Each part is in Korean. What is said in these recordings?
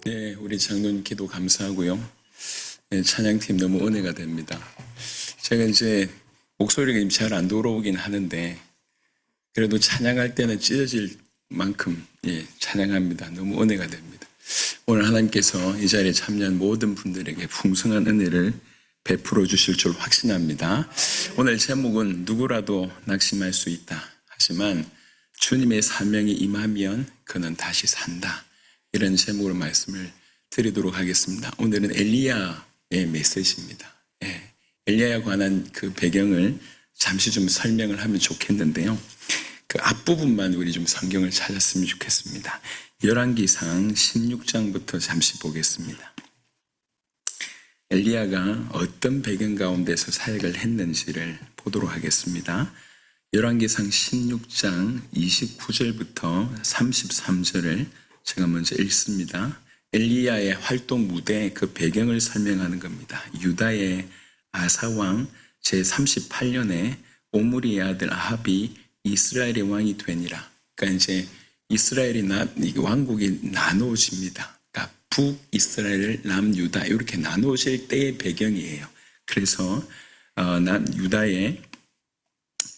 네, 우리 장로님 기도 감사하고요. 네, 찬양팀 너무 은혜가 됩니다. 제가 이제 목소리가 잘 안 돌아오긴 하는데 그래도 찬양할 때는 찢어질 만큼 찬양합니다. 너무 은혜가 됩니다. 오늘 하나님께서 이 자리에 참여한 모든 분들에게 풍성한 은혜를 베풀어 주실 줄 확신합니다. 오늘 제목은 누구라도 낙심할 수 있다. 하지만 주님의 사명이 임하면 그는 다시 산다. 이런 제목으로 말씀을 드리도록 하겠습니다. 오늘은 엘리야의 메시지입니다. 엘리야에 관한 그 배경을 잠시 좀 설명을 하면 좋겠는데요. 그 앞부분만 우리 좀 성경을 찾았으면 좋겠습니다. 열왕기상 16장부터 잠시 보겠습니다. 엘리야가 어떤 배경 가운데서 사역을 했는지를 보도록 하겠습니다. 열왕기상 16장 29절부터 33절을 제가 먼저 읽습니다. 엘리야의 활동 무대 그 배경을 설명하는 겁니다. 유다의 아사왕 제38년에 오므리의 아들 아합이 이스라엘의 왕이 되니라. 그러니까 이제 이스라엘이 왕국이 나누어집니다. 그러니까 북이스라엘, 남유다 이렇게 나누어질 때의 배경이에요. 그래서 유다의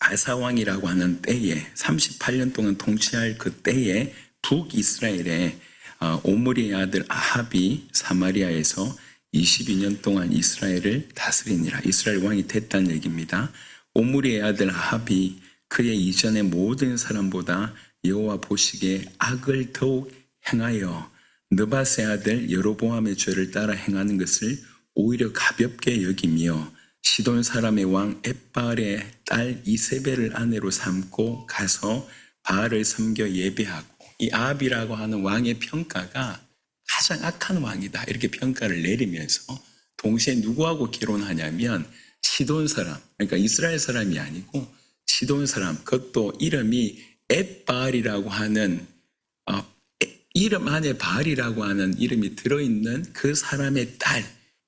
아사왕이라고 하는 때에 38년 동안 통치할 그 때에 북이스라엘의 오므리의 아들 아합이 사마리아에서 22년 동안 이스라엘을 다스리니라. 이스라엘 왕이 됐다는 얘기입니다. 오므리의 아들 아합이 그의 이전의 모든 사람보다 여호와 보시기에 악을 더욱 행하여 느밧의 아들 여로보암의 죄를 따라 행하는 것을 오히려 가볍게 여기며 시돈 사람의 왕 엣바알의 딸 이세벨을 아내로 삼고 가서 바알을 섬겨 예배하고, 이 아합이라고 하는 왕의 평가가 가장 악한 왕이다 이렇게 평가를 내리면서 동시에 누구하고 결혼하냐면 시돈 사람, 그러니까 이스라엘 사람이 아니고 시돈 사람, 그것도 이름이 엣바알이라고 하는 이름 안에 바알이라고 하는 이름이 들어있는 그 사람의 딸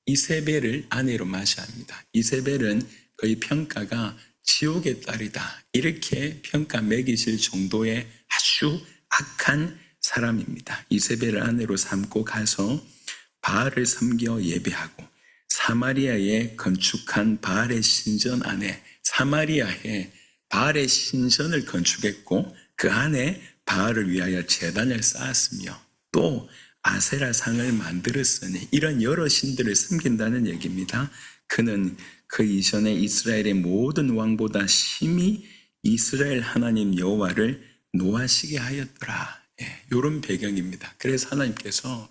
이세벨을 아내로 맞이합니다. 이세벨은 거의 평가가 지옥의 딸이다 이렇게 평가 매기실 정도의 아주 악한 사람입니다. 이세벨을 아내로 삼고 가서 바알을 섬겨 예배하고 사마리아에 건축한 바알의 신전 안에 사마리아에 바알의 신전을 건축했고 그 안에 바알을 위하여 제단을 쌓았으며 또 아세라상을 만들었으니 이런 여러 신들을 섬긴다는 얘기입니다. 그는 그 이전에 이스라엘의 모든 왕보다 심히 이스라엘 하나님 여호와를 노하시게 하였더라. 이런 배경입니다. 그래서 하나님께서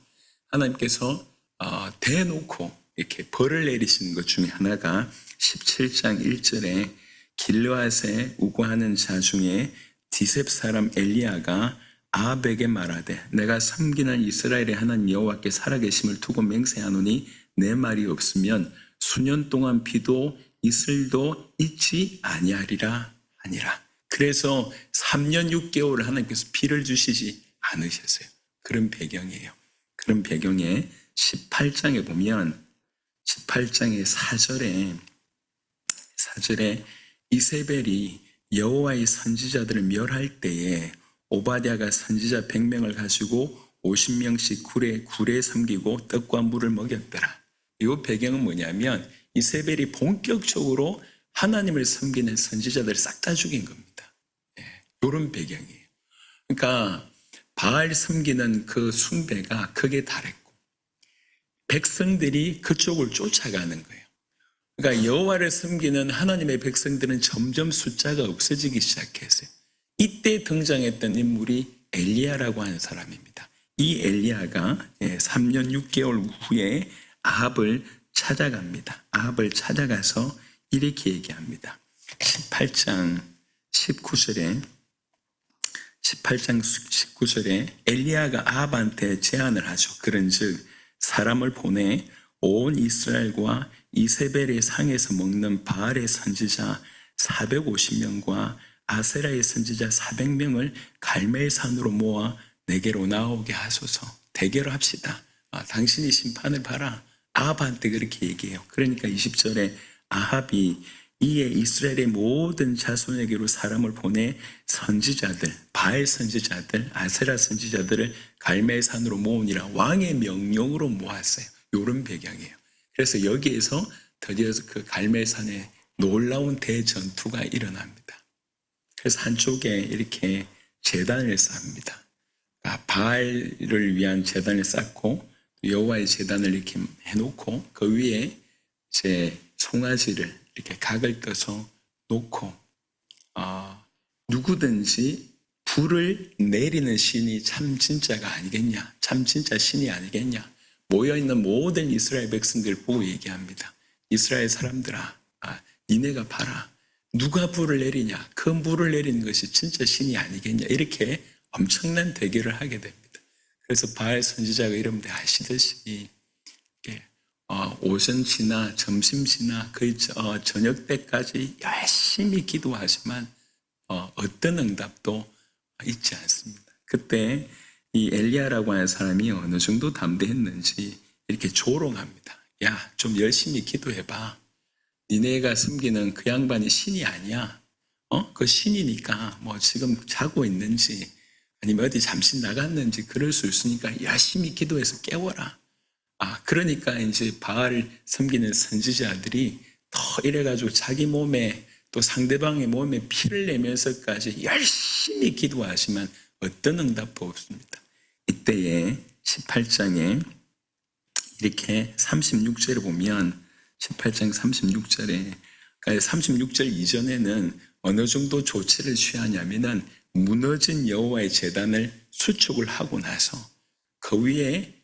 대놓고 이렇게 벌을 내리시는 것 중에 하나가 17장 1절에 길르앗에 우거하는 자 중에 디셉 사람 엘리야가 아합에게 말하되 내가 섬기는 이스라엘의 하나님 여호와께 살아계심을 두고 맹세하노니 내 말이 없으면 수년 동안 비도 이슬도 있지 아니하리라 하니라. 그래서 3년 6개월 하나님께서 비를 주시지 않으셨어요. 그런 배경이에요. 그런 배경에 18장에 보면 18장의 4절에 이세벨이 여호와의 선지자들을 멸할 때에 오바댜가 선지자 100명을 가지고 50명씩 굴에 섬기고 떡과 물을 먹였더라. 이 배경은 뭐냐면 이세벨이 본격적으로 하나님을 섬기는 선지자들을 싹 다 죽인 겁니다. 이런 배경이에요. 그러니까 바알 섬기는 그 숭배가 극에 달했고 백성들이 그쪽을 쫓아가는 거예요. 그러니까 여호와를 섬기는 하나님의 백성들은 점점 숫자가 없어지기 시작했어요. 이때 등장했던 인물이 엘리야라고 하는 사람입니다. 이 엘리야가 3년 6개월 후에 아합을 찾아갑니다. 아합을 찾아가서 이렇게 얘기합니다. 18장 19절에 엘리야가 아합한테 제안을 하죠. 그런즉 사람을 보내 온 이스라엘과 이세벨의 상에서 먹는 바알의 선지자 450명과 아세라의 선지자 400명을 갈멜산으로 모아 내게로 나오게 하소서. 대결합시다. 당신이 심판을 봐라. 아합한테 그렇게 얘기해요. 그러니까 20절에 아합이 이에 이스라엘의 모든 자손에게로 사람을 보내 선지자들, 바알 선지자들, 아세라 선지자들을 갈멜산으로 모으니라. 왕의 명령으로 모았어요. 이런 배경이에요. 그래서 여기에서 드디어 그 갈멜산에 놀라운 대전투가 일어납니다. 그래서 한쪽에 이렇게 제단을 쌓습니다. 바알을 위한 제단을 쌓고 여호와의 제단을 이렇게 해놓고 그 위에 이제 송아지를 이렇게 각을 떠서 놓고 누구든지 불을 내리는 신이 참 진짜가 아니겠냐, 참 진짜 신이 아니겠냐, 모여있는 모든 이스라엘 백성들 보고 얘기합니다. 이스라엘 사람들아, 니네가 봐라. 누가 불을 내리냐, 그 불을 내리는 것이 진짜 신이 아니겠냐, 이렇게 엄청난 대결을 하게 됩니다. 그래서 바알 선지자가 여러분들 아시듯이 오전 지나 점심 지나 거의 저녁 때까지 열심히 기도하지만 어떤 응답도 있지 않습니다. 그때 이 엘리야라고 하는 사람이 어느 정도 담대했는지 이렇게 조롱합니다. 야, 좀 열심히 기도해봐. 니네가 섬기는 그 양반이 신이 아니야. 그 신이니까 뭐 지금 자고 있는지 아니면 어디 잠시 나갔는지 그럴 수 있으니까 열심히 기도해서 깨워라. 그러니까 이제 바알을 섬기는 선지자들이 더 이래가지고 자기 몸에 또 상대방의 몸에 피를 내면서까지 열심히 기도하지만 어떤 응답도 없습니다. 이때에 18장에 이렇게 36절을 보면 18장 36절에 36절 이전에는 어느 정도 조치를 취하냐면은 무너진 여호와의 제단을 수축을 하고 나서 그 위에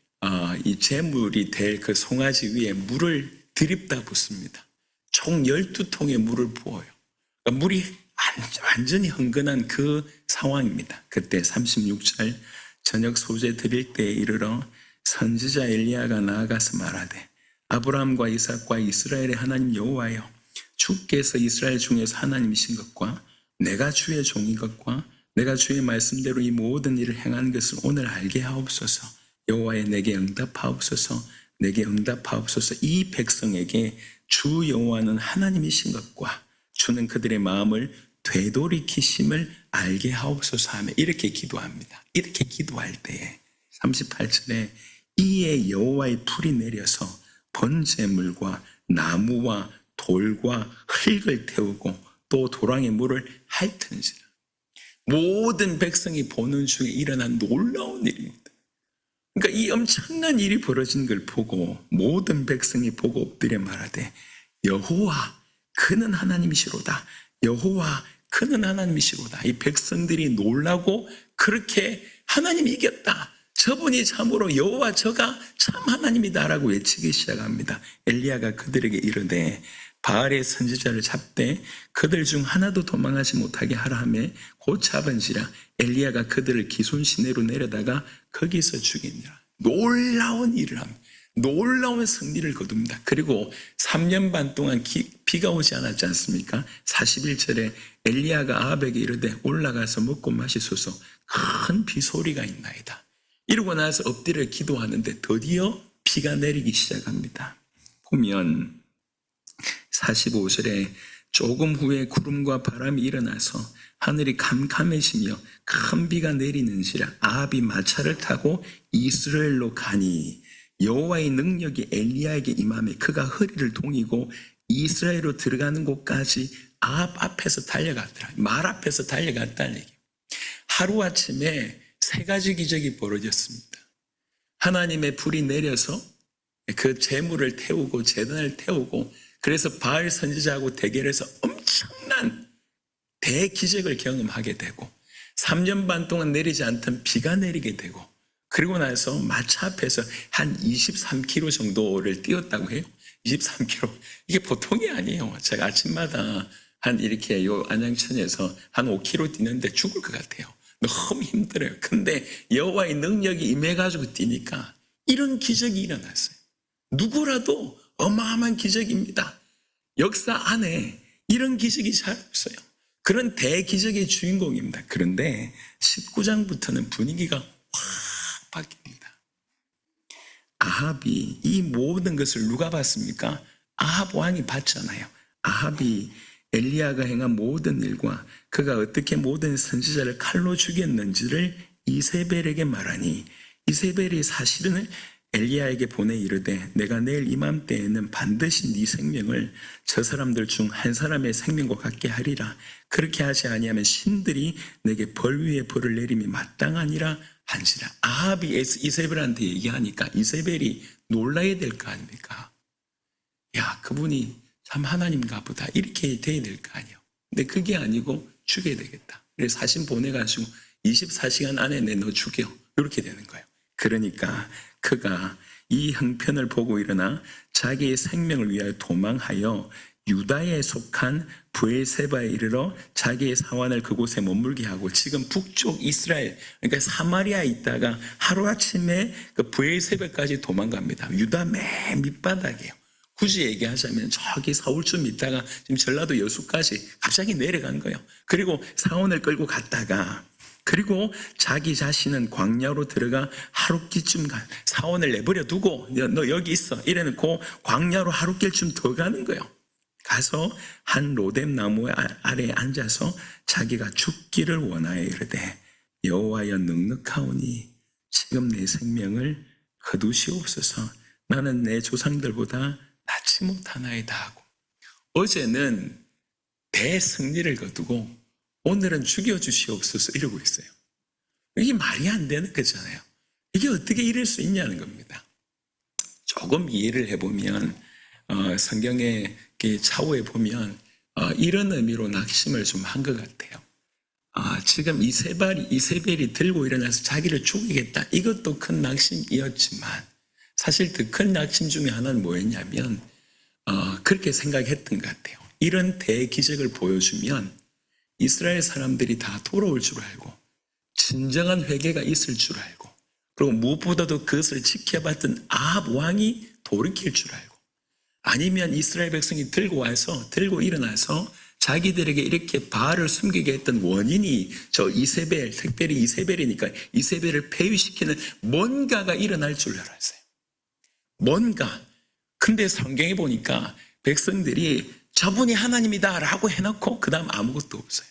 이 제물이 될 그 송아지 위에 물을 드립다 붓습니다. 총 12통의 물을 부어요. 그러니까 물이 완전히 흥건한 그 상황입니다. 그때 36절 저녁 소재 드릴 때에 이르러 선지자 엘리야가 나아가서 말하되 아브라함과 이삭과 이스라엘의 하나님 여호와여, 주께서 이스라엘 중에서 하나님이신 것과 내가 주의 종인 것과 내가 주의 말씀대로 이 모든 일을 행한 것을 오늘 알게 하옵소서. 여호와여, 내게 응답하옵소서. 내게 응답하옵소서. 이 백성에게 주 여호와는 하나님이신 것과 주는 그들의 마음을 되돌이키심을 알게 하옵소서 하며 이렇게 기도합니다. 이렇게 기도할 때에 38절에 이에 여호와의 불이 내려서 번제물과 나무와 돌과 흙을 태우고 또 도랑의 물을 핥은지라. 모든 백성이 보는 중에 일어난 놀라운 일입니다. 그러니까 이 엄청난 일이 벌어진 걸 보고 모든 백성이 보고 엎드려 말하되 여호와 그는 하나님이시로다. 여호와 그는 하나님이시로다. 이 백성들이 놀라고 그렇게 하나님이 이겼다. 저분이 참으로 여호와 저가 참 하나님이다라고 외치기 시작합니다. 엘리야가 그들에게 이르되 바알의 선지자를 잡되 그들 중 하나도 도망하지 못하게 하라 하며 곧 잡은지라. 엘리야가 그들을 기손 시내로 내려다가 거기서 죽이니라. 놀라운 일을 합니다. 놀라운 승리를 거둡니다. 그리고 3년 반 동안 비가 오지 않았지 않습니까? 41절에 엘리야가 아합에게 이르되 올라가서 먹고 마시소서. 큰 비소리가 있나이다. 이러고 나서 엎드려 기도하는데 드디어 비가 내리기 시작합니다. 보면 45절에 조금 후에 구름과 바람이 일어나서 하늘이 캄캄해지며 큰 비가 내리는지라. 아합이 마차를 타고 이스라엘로 가니 여호와의 능력이 엘리야에게 임하며 그가 허리를 동이고 이스라엘로 들어가는 곳까지 아합 앞에서 달려갔더라. 말 앞에서 달려갔다는 얘기. 하루아침에 3가지 기적이 벌어졌습니다. 하나님의 불이 내려서 그 제물을 태우고 제단을 태우고 그래서 바알 선지자하고 대결해서 엄청난 대기적을 경험하게 되고 3년 반 동안 내리지 않던 비가 내리게 되고 그리고 나서 마차 앞에서 한 23km 정도를 뛰었다고 해요. 23km. 이게 보통이 아니에요. 제가 아침마다 한 이렇게 요 안양천에서 한 5km 뛰는데 죽을 것 같아요. 너무 힘들어요. 근데 여호와의 능력이 임해가지고 뛰니까 이런 기적이 일어났어요. 누구라도 어마어마한 기적입니다. 역사 안에 이런 기적이 잘 없어요. 그런 대기적의 주인공입니다. 그런데 19장부터는 분위기가 확 바뀝니다. 아합이 이 모든 것을 누가 봤습니까? 아합 왕이 봤잖아요. 아합이 엘리야가 행한 모든 일과 그가 어떻게 모든 선지자를 칼로 죽였는지를 이세벨에게 말하니 이세벨이 사실은 엘리야에게 보내 이르되 내가 내일 이맘때에는 반드시 네 생명을 저 사람들 중 한 사람의 생명과 같게 하리라. 그렇게 하지 아니하면 신들이 내게 벌 위에 벌을 내림이 마땅하니라 한지라. 아합이 이세벨한테 얘기하니까 이세벨이 놀라야 될 거 아닙니까? 야, 그분이 참 하나님인가 보다 이렇게 돼야 될 거 아니에요. 근데 그게 아니고 죽여야 되겠다. 그래서 사신 보내가지고 24시간 안에 너 죽여. 이렇게 되는 거예요. 그러니까 그가 이 형편을 보고 일어나 자기의 생명을 위하여 도망하여 유다에 속한 브엘세바에 이르러 자기의 사환을 그곳에 머물게 하고 지금 북쪽 이스라엘 그러니까 사마리아에 있다가 하루아침에 그 브엘세바까지 도망갑니다. 유다 맨 밑바닥이에요. 굳이 얘기하자면 저기 서울쯤 있다가 지금 전라도 여수까지 갑자기 내려간 거예요. 그리고 사원을 끌고 갔다가 그리고 자기 자신은 광야로 들어가 하루길쯤 사원을 내버려 두고 너 여기 있어 이래놓고 광야로 하루길쯤 더 가는 거예요. 가서 한 로뎀 나무 아래에 앉아서 자기가 죽기를 원하여 이르되 여호와여 넉넉하오니 지금 내 생명을 거두시옵소서. 나는 내 조상들보다 낫지 못하나이다 하고 어제는 대승리를 거두고 오늘은 죽여주시옵소서 이러고 있어요. 이게 말이 안 되는 거잖아요. 이게 어떻게 이럴 수 있냐는 겁니다. 조금 이해를 해보면 성경의 차후에 보면 이런 의미로 낙심을 좀 한 것 같아요. 지금 이세벨이 들고 일어나서 자기를 죽이겠다. 이것도 큰 낙심이었지만 사실 더 큰 낙심 중에 하나는 뭐였냐면 그렇게 생각했던 것 같아요. 이런 대기적을 보여주면 이스라엘 사람들이 다 돌아올 줄 알고 진정한 회개가 있을 줄 알고 그리고 무엇보다도 그것을 지켜봤던 아합 왕이 돌이킬 줄 알고 아니면 이스라엘 백성이 들고 일어나서 자기들에게 이렇게 바알을 숨기게 했던 원인이 저 이세벨, 특별히 이세벨이니까 이세벨을 폐위시키는 뭔가가 일어날 줄 알았어요. 뭔가. 근데 성경에 보니까 백성들이 저분이 하나님이다 라고 해놓고 그 다음 아무것도 없어요.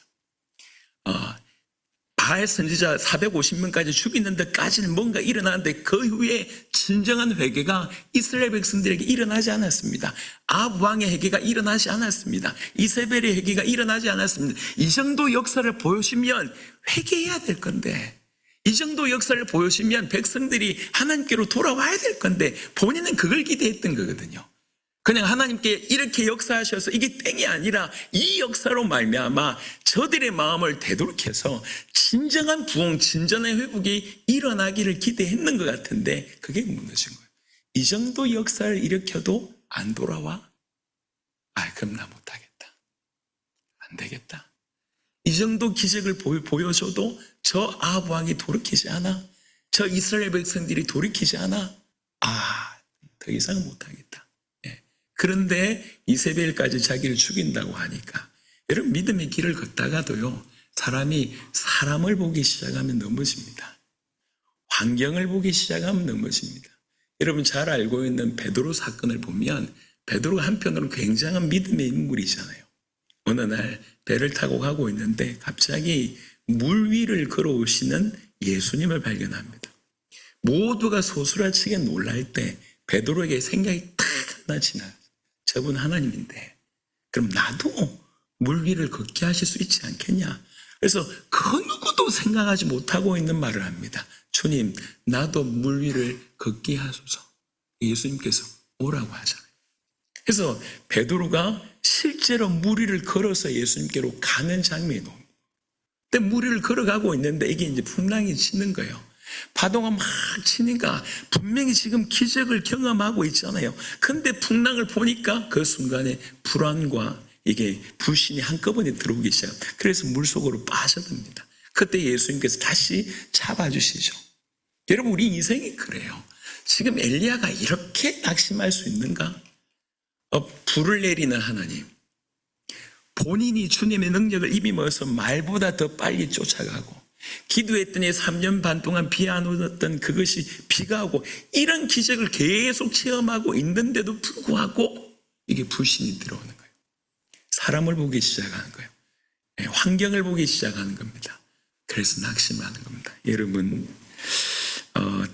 바알 선지자 450명까지 죽이는 데까지는 뭔가 일어나는데 그 후에 진정한 회개가 이스라엘 백성들에게 일어나지 않았습니다. 아합 왕의 회개가 일어나지 않았습니다. 이세벨의 회개가 일어나지 않았습니다. 이 정도 역사를 보여주면 회개해야 될 건데 이 정도 역사를 보여주면 백성들이 하나님께로 돌아와야 될 건데 본인은 그걸 기대했던 거거든요. 그냥 하나님께 이렇게 역사하셔서 이게 땡이 아니라 이 역사로 말미암아 저들의 마음을 되돌켜서 진정한 부흥, 진정한 회복이 일어나기를 기대했는 것 같은데 그게 무너진 거예요. 이 정도 역사를 일으켜도 안 돌아와? 그럼 나 못하겠다. 안 되겠다. 이 정도 기적을 보여줘도 저 아합 왕이 돌이키지 않아? 저 이스라엘 백성들이 돌이키지 않아? 더 이상 못하겠다. 그런데 이세벨까지 자기를 죽인다고 하니까 여러분 믿음의 길을 걷다가도요 사람이 사람을 보기 시작하면 넘어집니다. 환경을 보기 시작하면 넘어집니다. 여러분 잘 알고 있는 베드로 사건을 보면 베드로가 한편으로는 굉장한 믿음의 인물이잖아요. 어느 날 배를 타고 가고 있는데 갑자기 물 위를 걸어오시는 예수님을 발견합니다. 모두가 소스라치게 놀랄 때 베드로에게 생각이 딱 하나 지나요. 저분 하나님인데 그럼 나도 물 위를 걷게 하실 수 있지 않겠냐. 그래서 그 누구도 생각하지 못하고 있는 말을 합니다. 주님 나도 물 위를 걷게 하소서. 예수님께서 오라고 하잖아요. 그래서 베드로가 실제로 물 위를 걸어서 예수님께로 가는 장면이 나옵니다. 근데 물 위를 걸어가고 있는데 이게 이제 풍랑이 치는 거예요. 파도가 막 치니까 분명히 지금 기적을 경험하고 있잖아요. 근데 풍랑을 보니까 그 순간에 불안과 이게 불신이 한꺼번에 들어오기 시작합니다. 그래서 물속으로 빠져듭니다. 그때 예수님께서 다시 잡아주시죠. 여러분 우리 인생이 그래요. 지금 엘리야가 이렇게 낙심할 수 있는가? 불을 내리는 하나님, 본인이 주님의 능력을 입임어서 말보다 더 빨리 쫓아가고 기도했더니 3년 반 동안 비 안 오던 그것이 비가 오고 이런 기적을 계속 체험하고 있는데도 불구하고 이게 불신이 들어오는 거예요. 사람을 보기 시작하는 거예요. 환경을 보기 시작하는 겁니다. 그래서 낙심하는 겁니다. 여러분,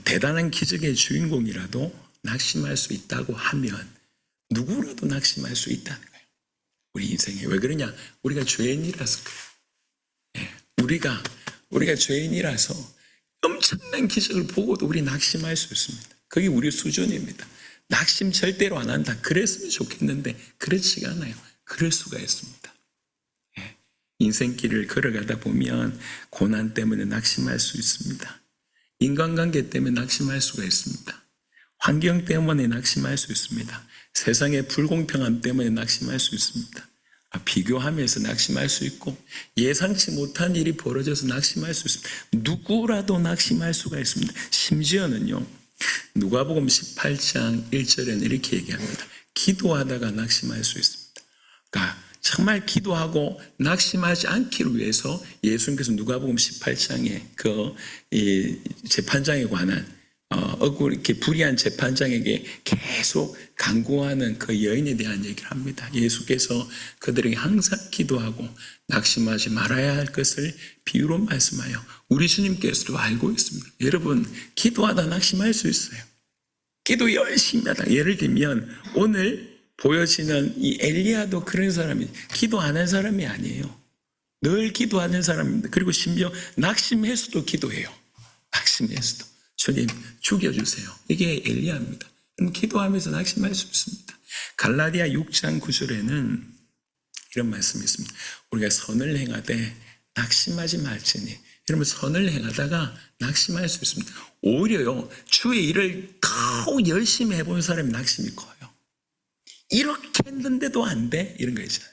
대단한 기적의 주인공이라도 낙심할 수 있다고 하면 누구라도 낙심할 수 있다는 거예요. 우리 인생에. 왜 그러냐? 우리가 죄인이라서 그래요. 우리가 죄인이라서 엄청난 기적을 보고도 우리 낙심할 수 있습니다. 그게 우리 수준입니다. 낙심 절대로 안 한다. 그랬으면 좋겠는데 그렇지가 않아요. 그럴 수가 있습니다. 인생길을 걸어가다 보면 고난 때문에 낙심할 수 있습니다. 인간관계 때문에 낙심할 수가 있습니다. 환경 때문에 낙심할 수 있습니다. 세상의 불공평함 때문에 낙심할 수 있습니다. 비교하면서 낙심할 수 있고 예상치 못한 일이 벌어져서 낙심할 수 있습니다. 누구라도 낙심할 수가 있습니다. 심지어는요, 누가복음 18장 1절에는 이렇게 얘기합니다. 기도하다가 낙심할 수 있습니다. 그러니까 정말 기도하고 낙심하지 않기를 위해서 예수님께서 누가복음 18장에 이 재판장에 관한 이렇게 불의한 재판장에게 계속 간구하는 그 여인에 대한 얘기를 합니다. 예수께서 그들에게 항상 기도하고 낙심하지 말아야 할 것을 비유로 말씀하여 우리 주님께서도 알고 있습니다. 여러분, 기도하다 낙심할 수 있어요. 기도 열심히 하다. 예를 들면 오늘 보여지는 이 엘리야도 그런 사람이, 기도하는 사람이 아니에요. 늘 기도하는 사람입니다. 그리고 심지어 낙심해서도 기도해요. 낙심해서도. 주님 죽여주세요. 이게 엘리야입니다. 기도하면서 낙심할 수 있습니다. 갈라디아 6장 9절에는 이런 말씀이 있습니다. 우리가 선을 행하되 낙심하지 말지니. 여러분, 선을 행하다가 낙심할 수 있습니다. 오히려요, 주의 일을 더 열심히 해본 사람이 낙심이 커요. 이렇게 했는데도 안 돼? 이런 거 있잖아요.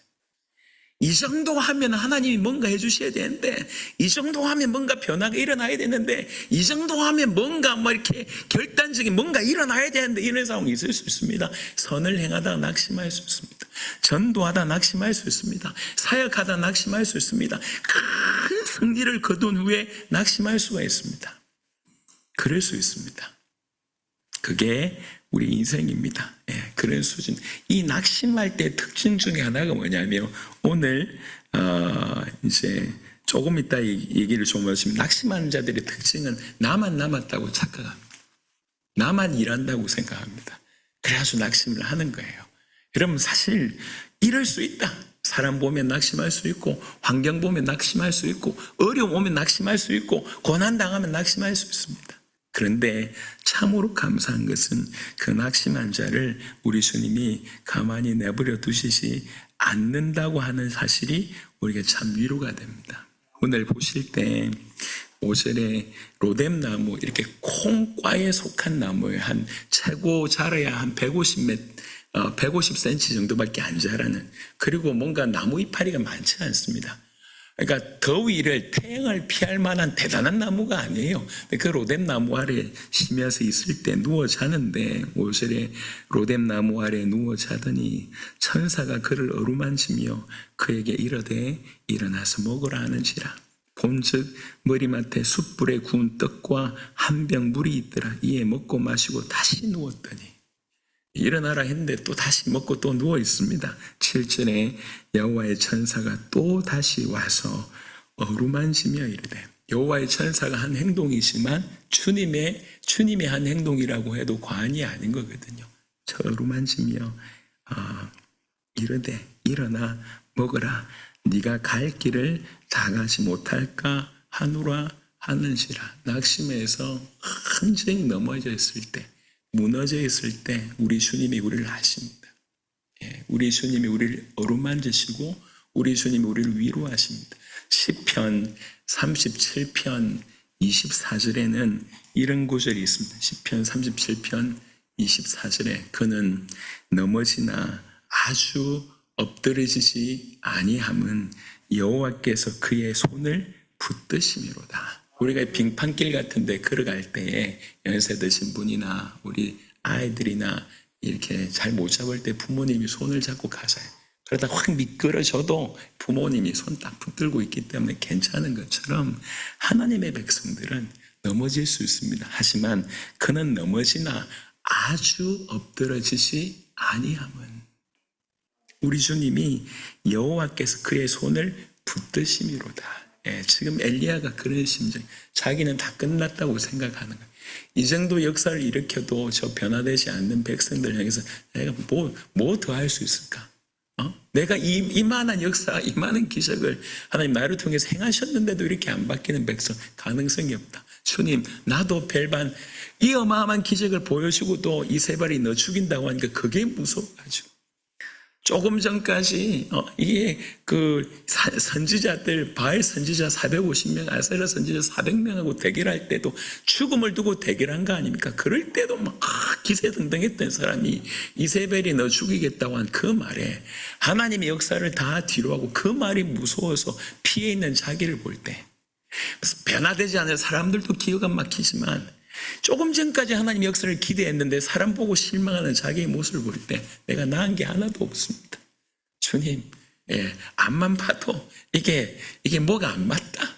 이 정도 하면 하나님이 뭔가 해주셔야 되는데, 이 정도 하면 뭔가 변화가 일어나야 되는데, 이 정도 하면 뭔가 이렇게 결단적인 뭔가 일어나야 되는데, 이런 상황이 있을 수 있습니다. 선을 행하다 낙심할 수 있습니다. 전도하다 낙심할 수 있습니다. 사역하다 낙심할 수 있습니다. 큰 승리를 거둔 후에 낙심할 수가 있습니다. 그럴 수 있습니다. 그게 우리 인생입니다. 그런 수준. 이 낙심할 때 특징 중에 하나가 뭐냐면, 오늘 이제 조금 이따 얘기를 좀 하시면, 낙심하는 자들의 특징은 나만 남았다고 착각합니다. 나만 일한다고 생각합니다. 그래서 낙심을 하는 거예요. 여러분, 사실 이럴 수 있다. 사람 보면 낙심할 수 있고, 환경 보면 낙심할 수 있고, 어려움 오면 낙심할 수 있고, 고난 당하면 낙심할 수 있습니다. 그런데 참으로 감사한 것은 그 낙심한 자를 우리 주님이 가만히 내버려 두시지 않는다고 하는 사실이 우리가 참 위로가 됩니다. 오늘 보실 때 5절에 로뎀나무, 이렇게 콩과에 속한 나무에 한 최고 자라야 한 150cm 정도밖에 안 자라는, 그리고 뭔가 나무 이파리가 많지 않습니다. 그러니까 더위를, 태양을 피할 만한 대단한 나무가 아니에요. 그 로뎀나무 아래 쉬면서 있을 때 누워 자는데, 5절에 로뎀나무 아래 누워 자더니 천사가 그를 어루만지며 그에게 이르되 일어나서 먹으라 하는지라. 본즉 머리맡에 숯불에 구운 떡과 한 병 물이 있더라. 이에 먹고 마시고 다시 누웠더니, 일어나라 했는데 또 다시 먹고 또 누워 있습니다. 7절에 여호와의 천사가 또 다시 와서 어루만지며 이르되, 여호와의 천사가 한 행동이지만 주님의 한 행동이라고 해도 과언이 아닌 거거든요. 저 어루만지며 이르되 일어나 먹으라. 네가 갈 길을 다 가지 못할까 하노라 하는지라. 낙심해서 완전히 넘어져 있을 때, 무너져 있을 때 우리 주님이 우리를 아십니다. 우리 주님이 우리를 어루만지시고 우리 주님이 우리를 위로하십니다. 시편 37편 24절에는 이런 구절이 있습니다. 시편 37편 24절에 그는 넘어지나 아주 엎드러지지 아니함은 여호와께서 그의 손을 붙드심이로다. 우리가 빙판길 같은 데 걸어갈 때에 연세 드신 분이나 우리 아이들이나 이렇게 잘 못 잡을 때 부모님이 손을 잡고 가세요. 그러다 확 미끄러져도 부모님이 손 딱 붙들고 있기 때문에 괜찮은 것처럼 하나님의 백성들은 넘어질 수 있습니다. 하지만 그는 넘어지나 아주 엎드러지지 아니함은, 우리 주님이 여호와께서 그의 손을 붙드심이로다. 지금 엘리야가 그런 심정, 자기는 다 끝났다고 생각하는 거예요. 이 정도 역사를 일으켜도 저 변화되지 않는 백성들 향해서 내가 뭐 더 할 수 있을까? 내가 이만한 역사, 이만한 기적을 하나님 나를 통해서 행하셨는데도 이렇게 안 바뀌는 백성 가능성이 없다. 주님, 나도 별반 이 어마어마한 기적을 보여주고도 이세벨이 너 죽인다고 하니까 그게 무서워가지고 조금 전까지 이게 그 선지자들 바알 선지자 450명, 아세라 선지자 400명하고 대결할 때도 죽음을 두고 대결한 거 아닙니까? 그럴 때도 막 기세등등했던 사람이 이세벨이 너 죽이겠다고 한 그 말에 하나님의 역사를 다 뒤로하고 그 말이 무서워서 피해 있는 자기를 볼 때 변화되지 않은 사람들도 기가 막히지만 조금 전까지 하나님 역사를 기대했는데 사람 보고 실망하는 자기의 모습을 볼 때 내가 나은 게 하나도 없습니다. 주님, 앞만 봐도 이게 뭐가 안 맞다.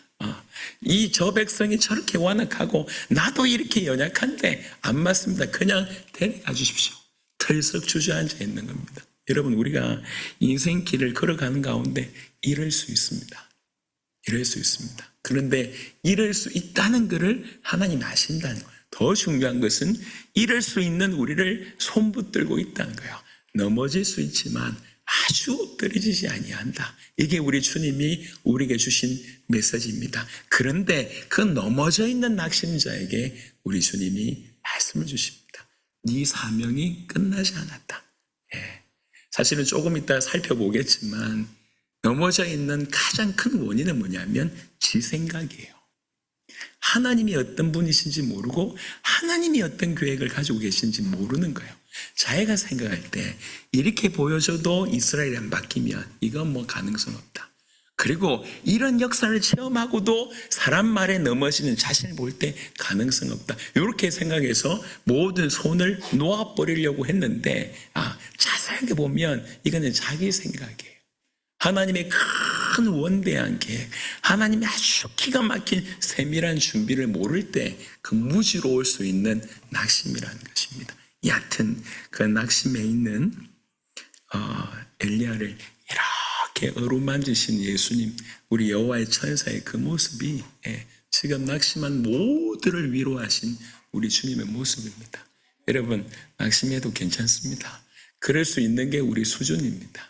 저 백성이 저렇게 완악하고 나도 이렇게 연약한데 안 맞습니다. 그냥 데려가 주십시오. 털썩 주저앉아 있는 겁니다. 여러분, 우리가 인생길을 걸어가는 가운데 이럴 수 있습니다. 이럴 수 있습니다. 그런데 이럴 수 있다는 것을 하나님 아신다는 거예요. 더 중요한 것은 이럴 수 있는 우리를 손붙들고 있다는 거예요. 넘어질 수 있지만 아주 엎드려지지 아니한다. 이게 우리 주님이 우리에게 주신 메시지입니다. 그런데 그 넘어져 있는 낙심자에게 우리 주님이 말씀을 주십니다. 네 사명이 끝나지 않았다. 사실은 조금 이따 살펴보겠지만 넘어져 있는 가장 큰 원인은 뭐냐면 지 생각이에요. 하나님이 어떤 분이신지 모르고 하나님이 어떤 계획을 가지고 계신지 모르는 거예요. 자기가 생각할 때 이렇게 보여줘도 이스라엘이 안 바뀌면 이건 뭐 가능성 없다. 그리고 이런 역사를 체험하고도 사람 말에 넘어지는 자신을 볼 때 가능성 없다. 이렇게 생각해서 모든 손을 놓아버리려고 했는데 자세하게 보면 이거는 자기 생각이에요. 하나님의 큰 원대한 계획, 하나님의 아주 기가 막힌 세밀한 준비를 모를 때 그 무지로울 수 있는 낙심이라는 것입니다. 얕은 그 낙심에 있는 엘리야를 이렇게 어루만지신 예수님, 우리 여호와의 천사의 그 모습이 지금 낙심한 모두를 위로하신 우리 주님의 모습입니다. 여러분, 낙심해도 괜찮습니다. 그럴 수 있는 게 우리 수준입니다.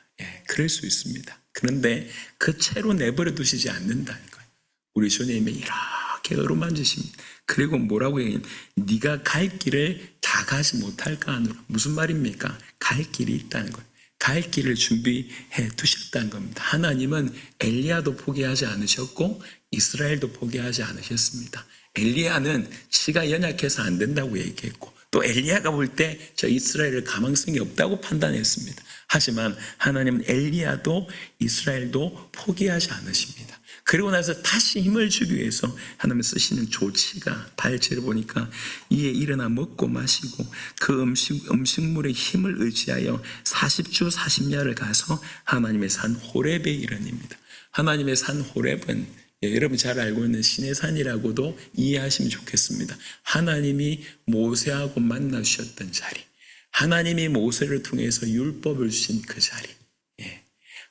그럴 수 있습니다. 그런데 그 채로 내버려 두시지 않는다는 거예요. 우리 주님이 이렇게 어루만지십니다. 그리고 뭐라고 해요? 네가 갈 길을 다 가지 못할까 하노라. 무슨 말입니까? 갈 길이 있다는 거예요. 갈 길을 준비해 두셨다는 겁니다. 하나님은 엘리야도 포기하지 않으셨고 이스라엘도 포기하지 않으셨습니다. 엘리야는 지가 연약해서 안 된다고 얘기했고 또 엘리야가 볼 때 저 이스라엘을 가망성이 없다고 판단했습니다. 하지만 하나님은 엘리야도 이스라엘도 포기하지 않으십니다. 그리고 나서 다시 힘을 주기 위해서 하나님 쓰시는 조치가 8절을 보니까 이에 일어나 먹고 마시고 그 음식물의 힘을 의지하여 40주 40야를 가서 하나님의 산 호렙에 이르니입니다. 하나님의 산 호렙은 여러분 잘 알고 있는 신의 산이라고도 이해하시면 좋겠습니다. 하나님이 모세하고 만나 주셨던 자리, 하나님이 모세를 통해서 율법을 주신 그 자리,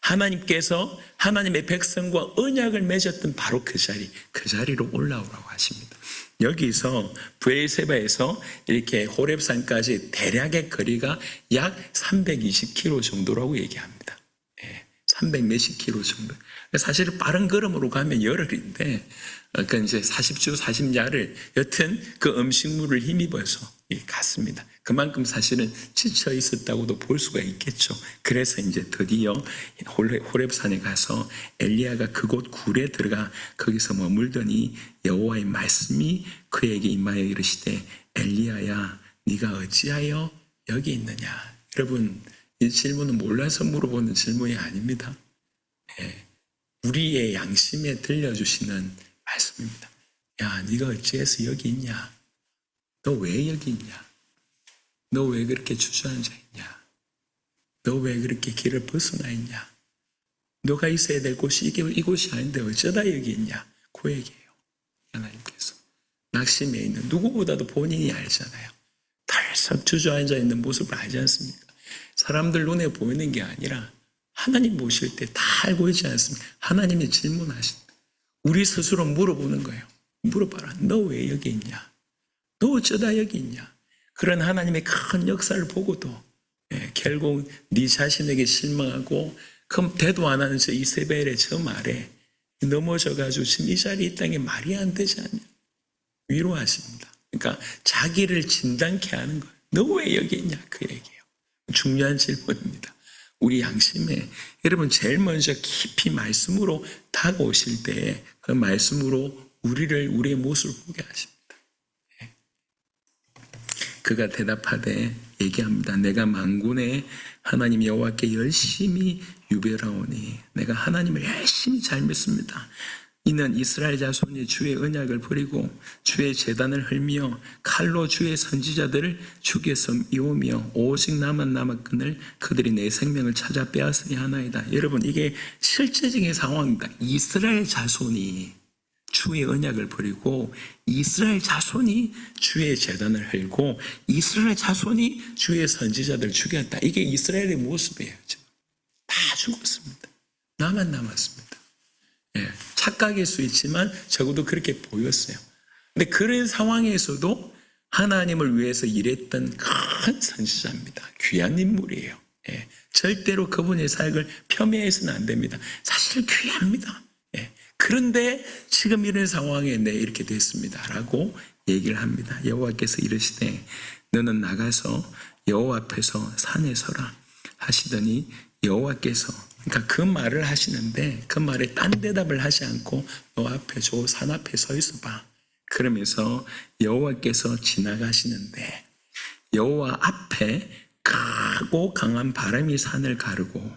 하나님께서 하나님의 백성과 언약을 맺었던 바로 그 자리, 그 자리로 올라오라고 하십니다. 여기서 브엘세바에서 이렇게 호렙산까지 대략의 거리가 약 320km 정도라고 얘기합니다. 300 몇십 킬로 정도. 사실 빠른 걸음으로 가면 열흘인데, 그러니까 이제 40주 40야를 여튼 그 음식물을 힘입어서 갔습니다. 그만큼 사실은 지쳐 있었다고도 볼 수가 있겠죠. 그래서 이제 드디어 호렙산에 가서 엘리야가 그곳 굴에 들어가 거기서 머물더니 여호와의 말씀이 그에게 임하여 이르시되 엘리야야 네가 어찌하여 여기 있느냐. 여러분, 이 질문은 몰라서 물어보는 질문이 아닙니다. 우리의 양심에 들려주시는 말씀입니다. 야, 네가 어찌해서 여기 있냐? 너 왜 여기 있냐? 너 왜 그렇게 주저앉아 있냐? 너 왜 그렇게 길을 벗어나 있냐? 너가 있어야 될 곳이 이곳이 아닌데 어쩌다 여기 있냐? 그 얘기예요. 하나님께서 낙심해 있는 누구보다도 본인이 알잖아요. 덜썩 주저앉아 있는 모습을 알지 않습니까? 사람들 눈에 보이는 게 아니라 하나님 모실 때 다 알고 있지 않습니까? 하나님이 질문하신다. 우리 스스로 물어보는 거예요. 물어봐라. 너 왜 여기 있냐? 너 어쩌다 여기 있냐? 그런 하나님의 큰 역사를 보고도 결국 네 자신에게 실망하고 그럼 대도 안 하는 저 이세벨의 저 말에 넘어져가지고 지금 이 자리에 있다는 게 말이 안 되지 않냐? 위로하십니다. 그러니까 자기를 진단케 하는 거예요. 너 왜 여기 있냐? 그 얘기예요. 중요한 질문입니다. 우리 양심에 여러분 제일 먼저 깊이 말씀으로 다가오실 때 그 말씀으로 우리의 모습을 보게 하십니다. 그가 대답하되 얘기합니다. 내가 만군의 하나님 여호와께 열심히 유별하오니 내가 하나님을 열심히 잘 믿습니다. 이는 이스라엘 자손이 주의 언약을 버리고 주의 제단을 헐며 칼로 주의 선지자들을 죽였음이오며 오직 나만 남았거늘 그들이 내 생명을 찾아 빼앗으리 하나이다. 여러분 이게 실제적인 상황입니다. 이스라엘 자손이 주의 언약을 버리고 이스라엘 자손이 주의 제단을 헐고 이스라엘 자손이 주의 선지자들을 죽였다. 이게 이스라엘의 모습이에요. 지금 다 죽었습니다. 나만 남았습니다. 착각일 수 있지만 적어도 그렇게 보였어요. 근데 그런 상황에서도 하나님을 위해서 일했던 큰 선지자입니다. 귀한 인물이에요. 절대로 그분의 사역을 폄훼해서는 안 됩니다. 사실 귀합니다. 그런데 지금 이런 상황에 이렇게 됐습니다 라고 얘기를 합니다. 여호와께서 이르시되 너는 나가서 여호와 앞에서 산에 서라 하시더니 여호와께서 그러니까 그 말을 하시는데 그 말에 딴 대답을 하지 않고 너 앞에 저 산 앞에 서 있어봐. 그러면서 여호와께서 지나가시는데 여호와 앞에 크고 강한 바람이 산을 가르고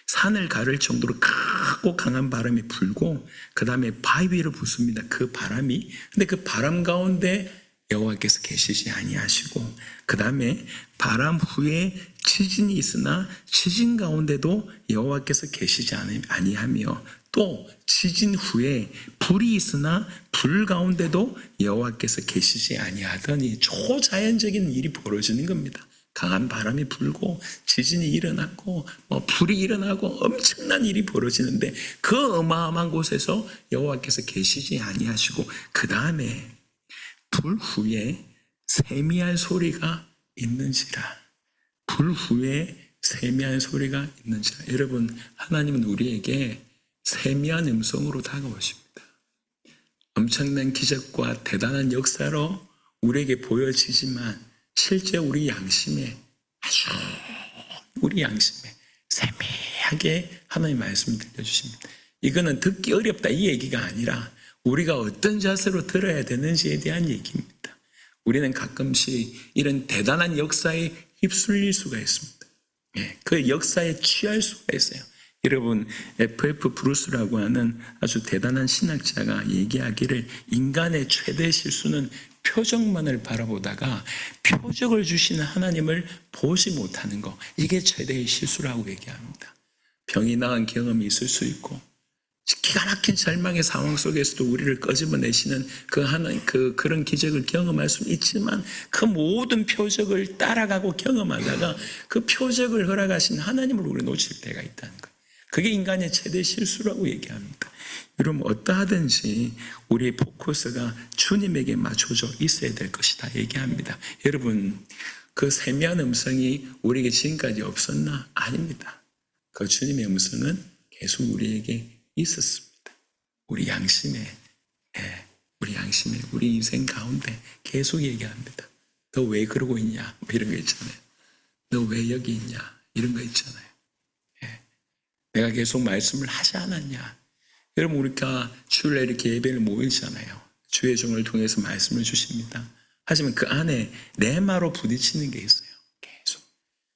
산을 가를 정도로 크고 강한 바람이 불고 그 다음에 바위 위로 붙습니다. 그 바람이. 근데 그 바람 가운데 여호와께서 계시지 아니하시고 그 다음에 바람 후에 지진이 있으나 지진 가운데도 여호와께서 계시지 아니하며 또 지진 후에 불이 있으나 불 가운데도 여호와께서 계시지 아니하더니 초자연적인 일이 벌어지는 겁니다. 강한 바람이 불고 지진이 일어났고 불이 일어나고 엄청난 일이 벌어지는데 그 어마어마한 곳에서 여호와께서 계시지 아니하시고 그 다음에 불 후에 세미한 소리가 있는지라. 불 후에 세미한 소리가 있는지라. 여러분 하나님은 우리에게 세미한 음성으로 다가오십니다. 엄청난 기적과 대단한 역사로 우리에게 보여지지만 실제 우리 양심에 세미하게 하나님 말씀을 들려주십니다. 이거는 듣기 어렵다 이 얘기가 아니라 우리가 어떤 자세로 들어야 되는지에 대한 얘기입니다. 우리는 가끔씩 이런 대단한 역사에 휩쓸릴 수가 있습니다. 그 역사에 취할 수가 있어요. 여러분 F.F. 브루스라고 하는 아주 대단한 신학자가 얘기하기를 인간의 최대 실수는 표적만을 바라보다가 표적을 주시는 하나님을 보지 못하는 것, 이게 최대의 실수라고 얘기합니다. 병이 나은 경험이 있을 수 있고 기가 막힌 절망의 상황 속에서도 우리를 끄집어내시는 그런 기적을 경험할 수는 있지만 그 모든 표적을 따라가고 경험하다가 그 표적을 허락하신 하나님을 우리 놓칠 때가 있다는 거예요. 그게 인간의 최대 실수라고 얘기합니다. 여러분 어떠하든지 우리의 포커스가 주님에게 맞춰져 있어야 될 것이다 얘기합니다. 여러분 그 세미한 음성이 우리에게 지금까지 없었나? 아닙니다. 그 주님의 음성은 계속 우리에게 있었습니다. 우리 양심에 우리 인생 가운데 계속 얘기합니다. 너 왜 그러고 있냐? 이런 거 있잖아요. 너 왜 여기 있냐? 이런 거 있잖아요. 내가 계속 말씀을 하지 않았냐? 여러분 우리가 주일날 이렇게 예배를 모이잖아요. 주의 종을 통해서 말씀을 주십니다. 하지만 그 안에 레마로 부딪히는 게 있어요. 계속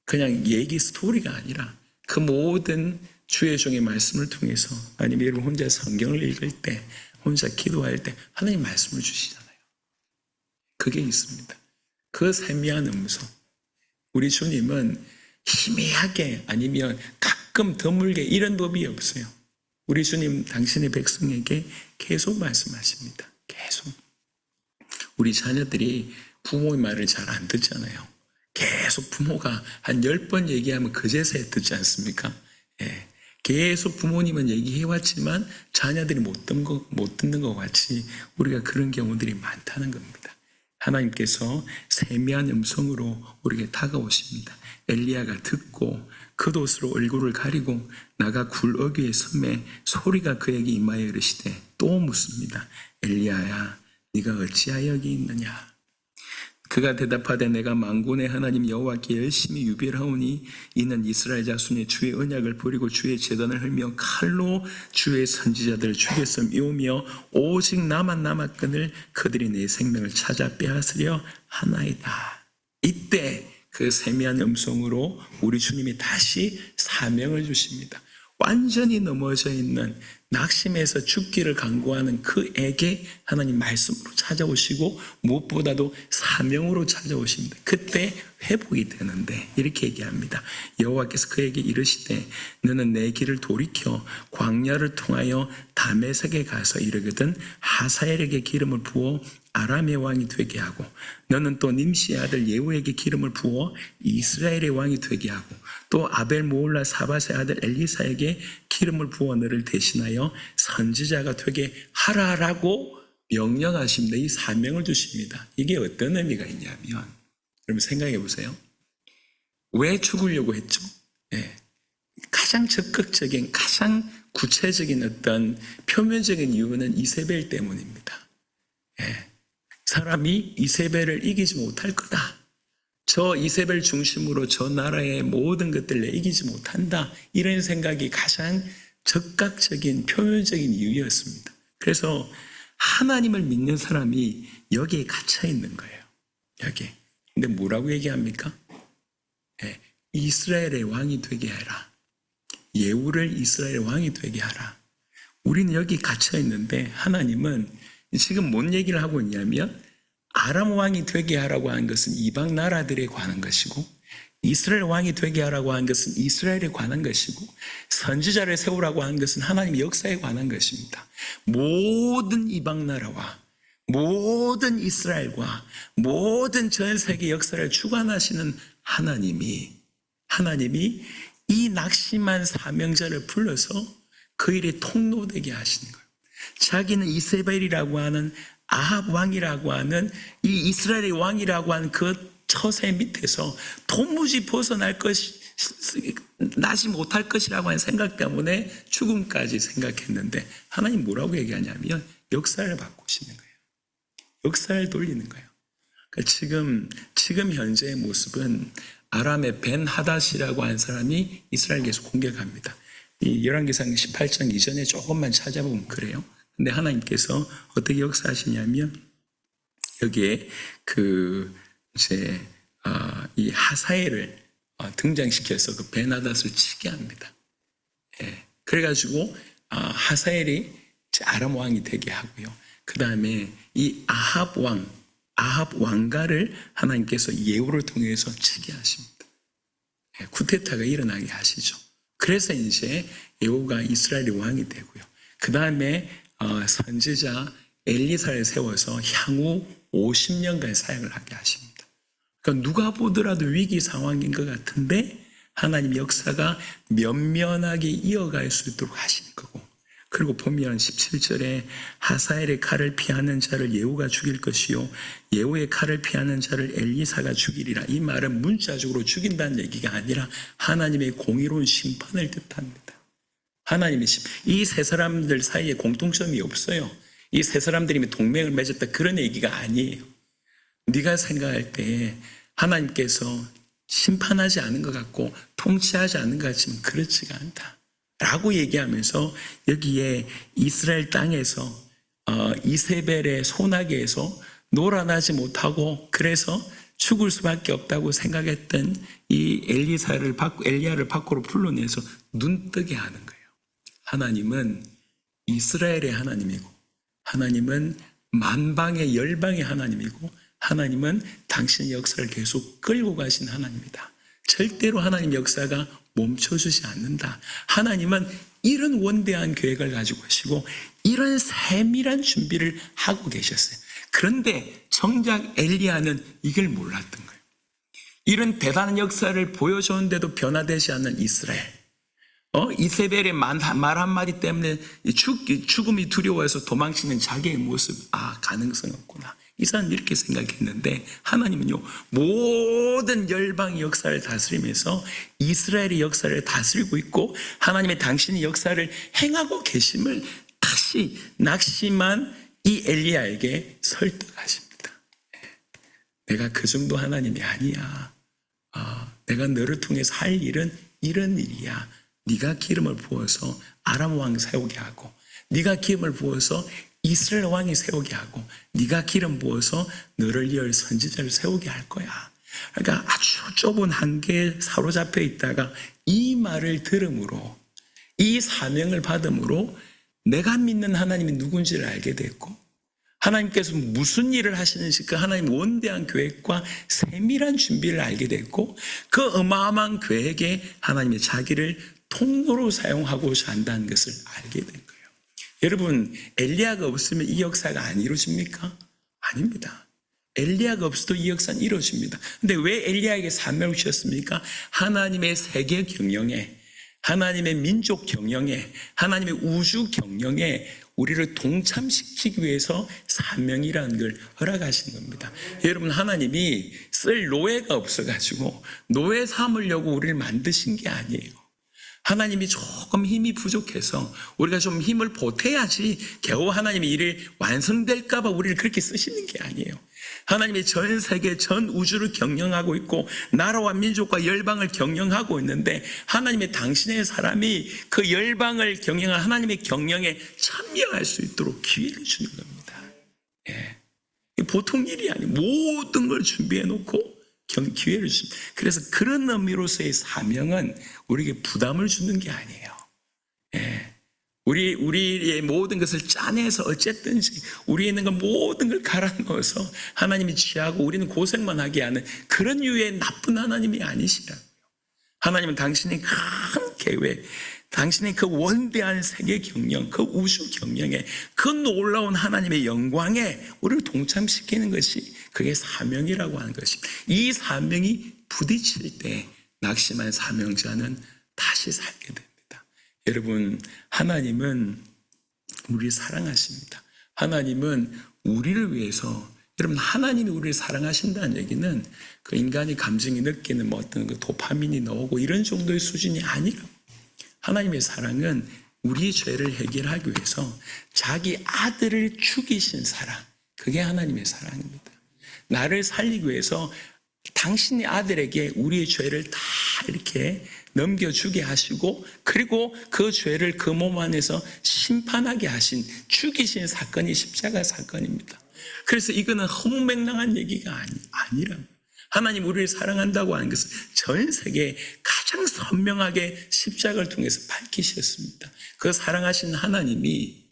그냥 얘기 스토리가 아니라 그 모든 주의 종의 말씀을 통해서 아니면 여러분 혼자 성경을 읽을 때 혼자 기도할 때 하나님 말씀을 주시잖아요. 그게 있습니다. 그 세미한 음성. 우리 주님은 희미하게 아니면 가끔 드물게 이런 법이 없어요. 우리 주님 당신의 백성에게 계속 말씀하십니다. 계속. 우리 자녀들이 부모의 말을 잘 안 듣잖아요. 계속 부모가 한 10번 얘기하면 그제서야 듣지 않습니까? 예. 계속 부모님은 얘기해왔지만 자녀들이 못 듣는 것 같이 우리가 그런 경우들이 많다는 겁니다. 하나님께서 세미한 음성으로 우리에게 다가오십니다. 엘리야가 듣고 겉옷으로 얼굴을 가리고 나가 굴어귀에 섬에 소리가 그에게 임하여 이르시되 또 묻습니다. 엘리야야, 네가 어찌하여 여기 있느냐? 그가 대답하되 내가 만군의 하나님 여호와께 열심히 유별하오니 이는 이스라엘 자손이 주의 언약을 버리고 주의 제단을 헐며 칼로 주의 선지자들을 죽였음이오며 오직 나만 남았거늘 그들이 내 생명을 찾아 빼앗으려 하나이다. 이때 그 세미한 음성으로 우리 주님이 다시 사명을 주십니다. 완전히 넘어져 있는 낙심해서 죽기를 간구하는 그에게 하나님 말씀으로 찾아오시고 무엇보다도 사명으로 찾아오십니다. 그때 회복이 되는데 이렇게 얘기합니다. 여호와께서 그에게 이르시되 너는 내 길을 돌이켜 광야를 통하여 다메섹에 가서 이르거든 하사엘에게 기름을 부어 아람의 왕이 되게 하고 너는 또 님시의 아들 예후에게 기름을 부어 이스라엘의 왕이 되게 하고 또 아벨 모올라 사밧의 아들 엘리사에게 기름을 부어 너를 대신하여 선지자가 되게 하라라고 명령하십니다. 이 사명을 주십니다. 이게 어떤 의미가 있냐면 여러분 생각해 보세요. 왜 죽으려고 했죠? 예. 가장 적극적인 가장 구체적인 어떤 표면적인 이유는 이세벨 때문입니다. 예. 사람이 이세벨을 이기지 못할 거다. 저 이세벨 중심으로 저 나라의 모든 것들을 이기지 못한다. 이런 생각이 가장 적극적인 표면적인 이유였습니다. 그래서 하나님을 믿는 사람이 여기에 갇혀 있는 거예요. 여기. 근데 뭐라고 얘기합니까? 네, 이스라엘의 왕이 되게 해라. 예후를 이스라엘의 왕이 되게 하라. 우리는 여기 갇혀 있는데 하나님은 지금 뭔 얘기를 하고 있냐면 아람 왕이 되게 하라고 한 것은 이방 나라들에 관한 것이고 이스라엘 왕이 되게 하라고 한 것은 이스라엘에 관한 것이고 선지자를 세우라고 한 것은 하나님의 역사에 관한 것입니다. 모든 이방 나라와 모든 이스라엘과 모든 전 세계 역사를 주관하시는 하나님이 이 낙심한 사명자를 불러서 그 일에 통로되게 하시는 거예요. 자기는 이세벨이라고 하는 아합 왕이라고 하는 이 이스라엘의 왕이라고 하는 그 처세 밑에서 도무지 벗어날 나지 못할 것이라고 하는 생각 때문에 죽음까지 생각했는데 하나님 뭐라고 얘기하냐면 역사를 바꾸시는 거예요. 역사를 돌리는 거예요. 그러니까 지금 현재의 모습은 아람의 벤 하닷이라고 하는 사람이 이스라엘 계속 공격합니다. 이 열왕기상 18장 이전에 조금만 찾아보면 그래요. 근데 하나님께서 어떻게 역사하시냐면 여기에 이 하사엘을 등장시켜서 그 벤 하닷을 치게 합니다. 예. 그래가지고 하사엘이 아람 왕이 되게 하고요. 그 다음에 이 아합 왕가를 하나님께서 예후를 통해서 치게 하십니다. 예. 쿠데타가 일어나게 하시죠. 그래서 이제 예후가 이스라엘의 왕이 되고요. 그 다음에 선지자 엘리사를 세워서 향후 50년간 사역을 하게 하십니다. 그러니까 누가 보더라도 위기 상황인 것 같은데 하나님 역사가 면면하게 이어갈 수 있도록 하시는 거고 그리고 보면 17절에 하사엘의 칼을 피하는 자를 예후가 죽일 것이요 예후의 칼을 피하는 자를 엘리사가 죽이리라. 이 말은 문자적으로 죽인다는 얘기가 아니라 하나님의 공의로운 심판을 뜻합니다. 하나님의 이 세 사람들 사이에 공통점이 없어요. 이 세 사람들이 동맹을 맺었다 그런 얘기가 아니에요. 네가 생각할 때 하나님께서 심판하지 않은 것 같고 통치하지 않은 것 같지만 그렇지가 않다 라고 얘기하면서 여기에 이스라엘 땅에서 이세벨의 소나기에서 놀아나지 못하고 그래서 죽을 수밖에 없다고 생각했던 이 엘리야를 밖으로 불러내서 눈뜨게 하는 거예요. 하나님은 이스라엘의 하나님이고 하나님은 만방의 열방의 하나님이고 하나님은 당신의 역사를 계속 끌고 가신 하나님이다. 절대로 하나님 역사가 멈춰주지 않는다. 하나님은 이런 원대한 계획을 가지고 계시고 이런 세밀한 준비를 하고 계셨어요. 그런데 정작 엘리야는 이걸 몰랐던 거예요. 이런 대단한 역사를 보여줬는데도 변화되지 않는 이스라엘. 이세벨의 말 한마디 때문에 죽음이 두려워해서 도망치는 자기의 모습, 가능성 없구나. 이 사람은 이렇게 생각했는데 하나님은요, 모든 열방의 역사를 다스리면서 이스라엘의 역사를 다스리고 있고 하나님의 당신의 역사를 행하고 계심을 다시 낙심한 이 엘리야에게 설득하십니다. 내가 그 정도 하나님이 아니야. 내가 너를 통해서 할 일은 이런 일이야. 네가 기름을 부어서 아람 왕 세우게 하고, 네가 기름을 부어서 이스라엘 왕이 세우게 하고, 네가 기름 부어서 너를 이을 선지자를 세우게 할 거야. 그러니까 아주 좁은 한계에 사로잡혀 있다가 이 말을 들음으로, 이 사명을 받음으로 내가 믿는 하나님이 누군지를 알게 됐고, 하나님께서 무슨 일을 하시는지 그 하나님 원대한 계획과 세밀한 준비를 알게 됐고, 그 어마어마한 계획에 하나님의 자기를 통로로 사용하고자 한다는 것을 알게 된 거예요. 여러분, 엘리야가 없으면 이 역사가 안 이루어집니까? 아닙니다. 엘리야가 없어도 이 역사는 이루어집니다. 근데 왜 엘리야에게 사명을 주셨습니까? 하나님의 세계 경영에, 하나님의 민족 경영에, 하나님의 우주 경영에 우리를 동참시키기 위해서 사명이라는 걸 허락하신 겁니다. 여러분, 하나님이 쓸 노예가 없어가지고 노예 삼으려고 우리를 만드신 게 아니에요. 하나님이 조금 힘이 부족해서 우리가 좀 힘을 보태야지 겨우 하나님의 일이 완성될까 봐 우리를 그렇게 쓰시는 게 아니에요. 하나님이 전 세계 전 우주를 경영하고 있고 나라와 민족과 열방을 경영하고 있는데 하나님의 당신의 사람이 그 열방을 경영한 하나님의 경영에 참여할 수 있도록 기회를 주는 겁니다. 보통 일이 아니에요. 모든 걸 준비해 놓고 기회를 줍니다. 그래서 그런 의미로서의 사명은 우리에게 부담을 주는 게 아니에요. 우리의 모든 것을 짜내서 어쨌든지 우리에 있는 것 모든 걸 갈아 넣어서 하나님이 취하고 우리는 고생만 하게 하는 그런 유의 나쁜 하나님이 아니시라고요. 하나님은 당신의 큰 계획, 당신의 그 원대한 세계 경영, 그 우주 경영에, 그 놀라운 하나님의 영광에 우리를 동참시키는 것이 그게 사명이라고 하는 것입니다. 이 사명이 부딪힐 때 낙심한 사명자는 다시 살게 됩니다. 여러분, 하나님은 우리를 사랑하십니다. 하나님은 우리를 위해서, 여러분, 하나님이 우리를 사랑하신다는 얘기는 그 인간이 감정이 느끼는 어떤 그 도파민이 나오고 이런 정도의 수준이 아니라고. 하나님의 사랑은 우리의 죄를 해결하기 위해서 자기 아들을 죽이신 사랑, 그게 하나님의 사랑입니다. 나를 살리기 위해서 당신의 아들에게 우리의 죄를 다 이렇게 넘겨주게 하시고, 그리고 그 죄를 그 몸 안에서 심판하게 하신, 죽이신 사건이 십자가 사건입니다. 그래서 이거는 허무맹랑한 얘기가 아니라고. 하나님 우리를 사랑한다고 하는 것은 전 세계에 가장 선명하게 십자가를 통해서 밝히셨습니다. 그 사랑하신 하나님이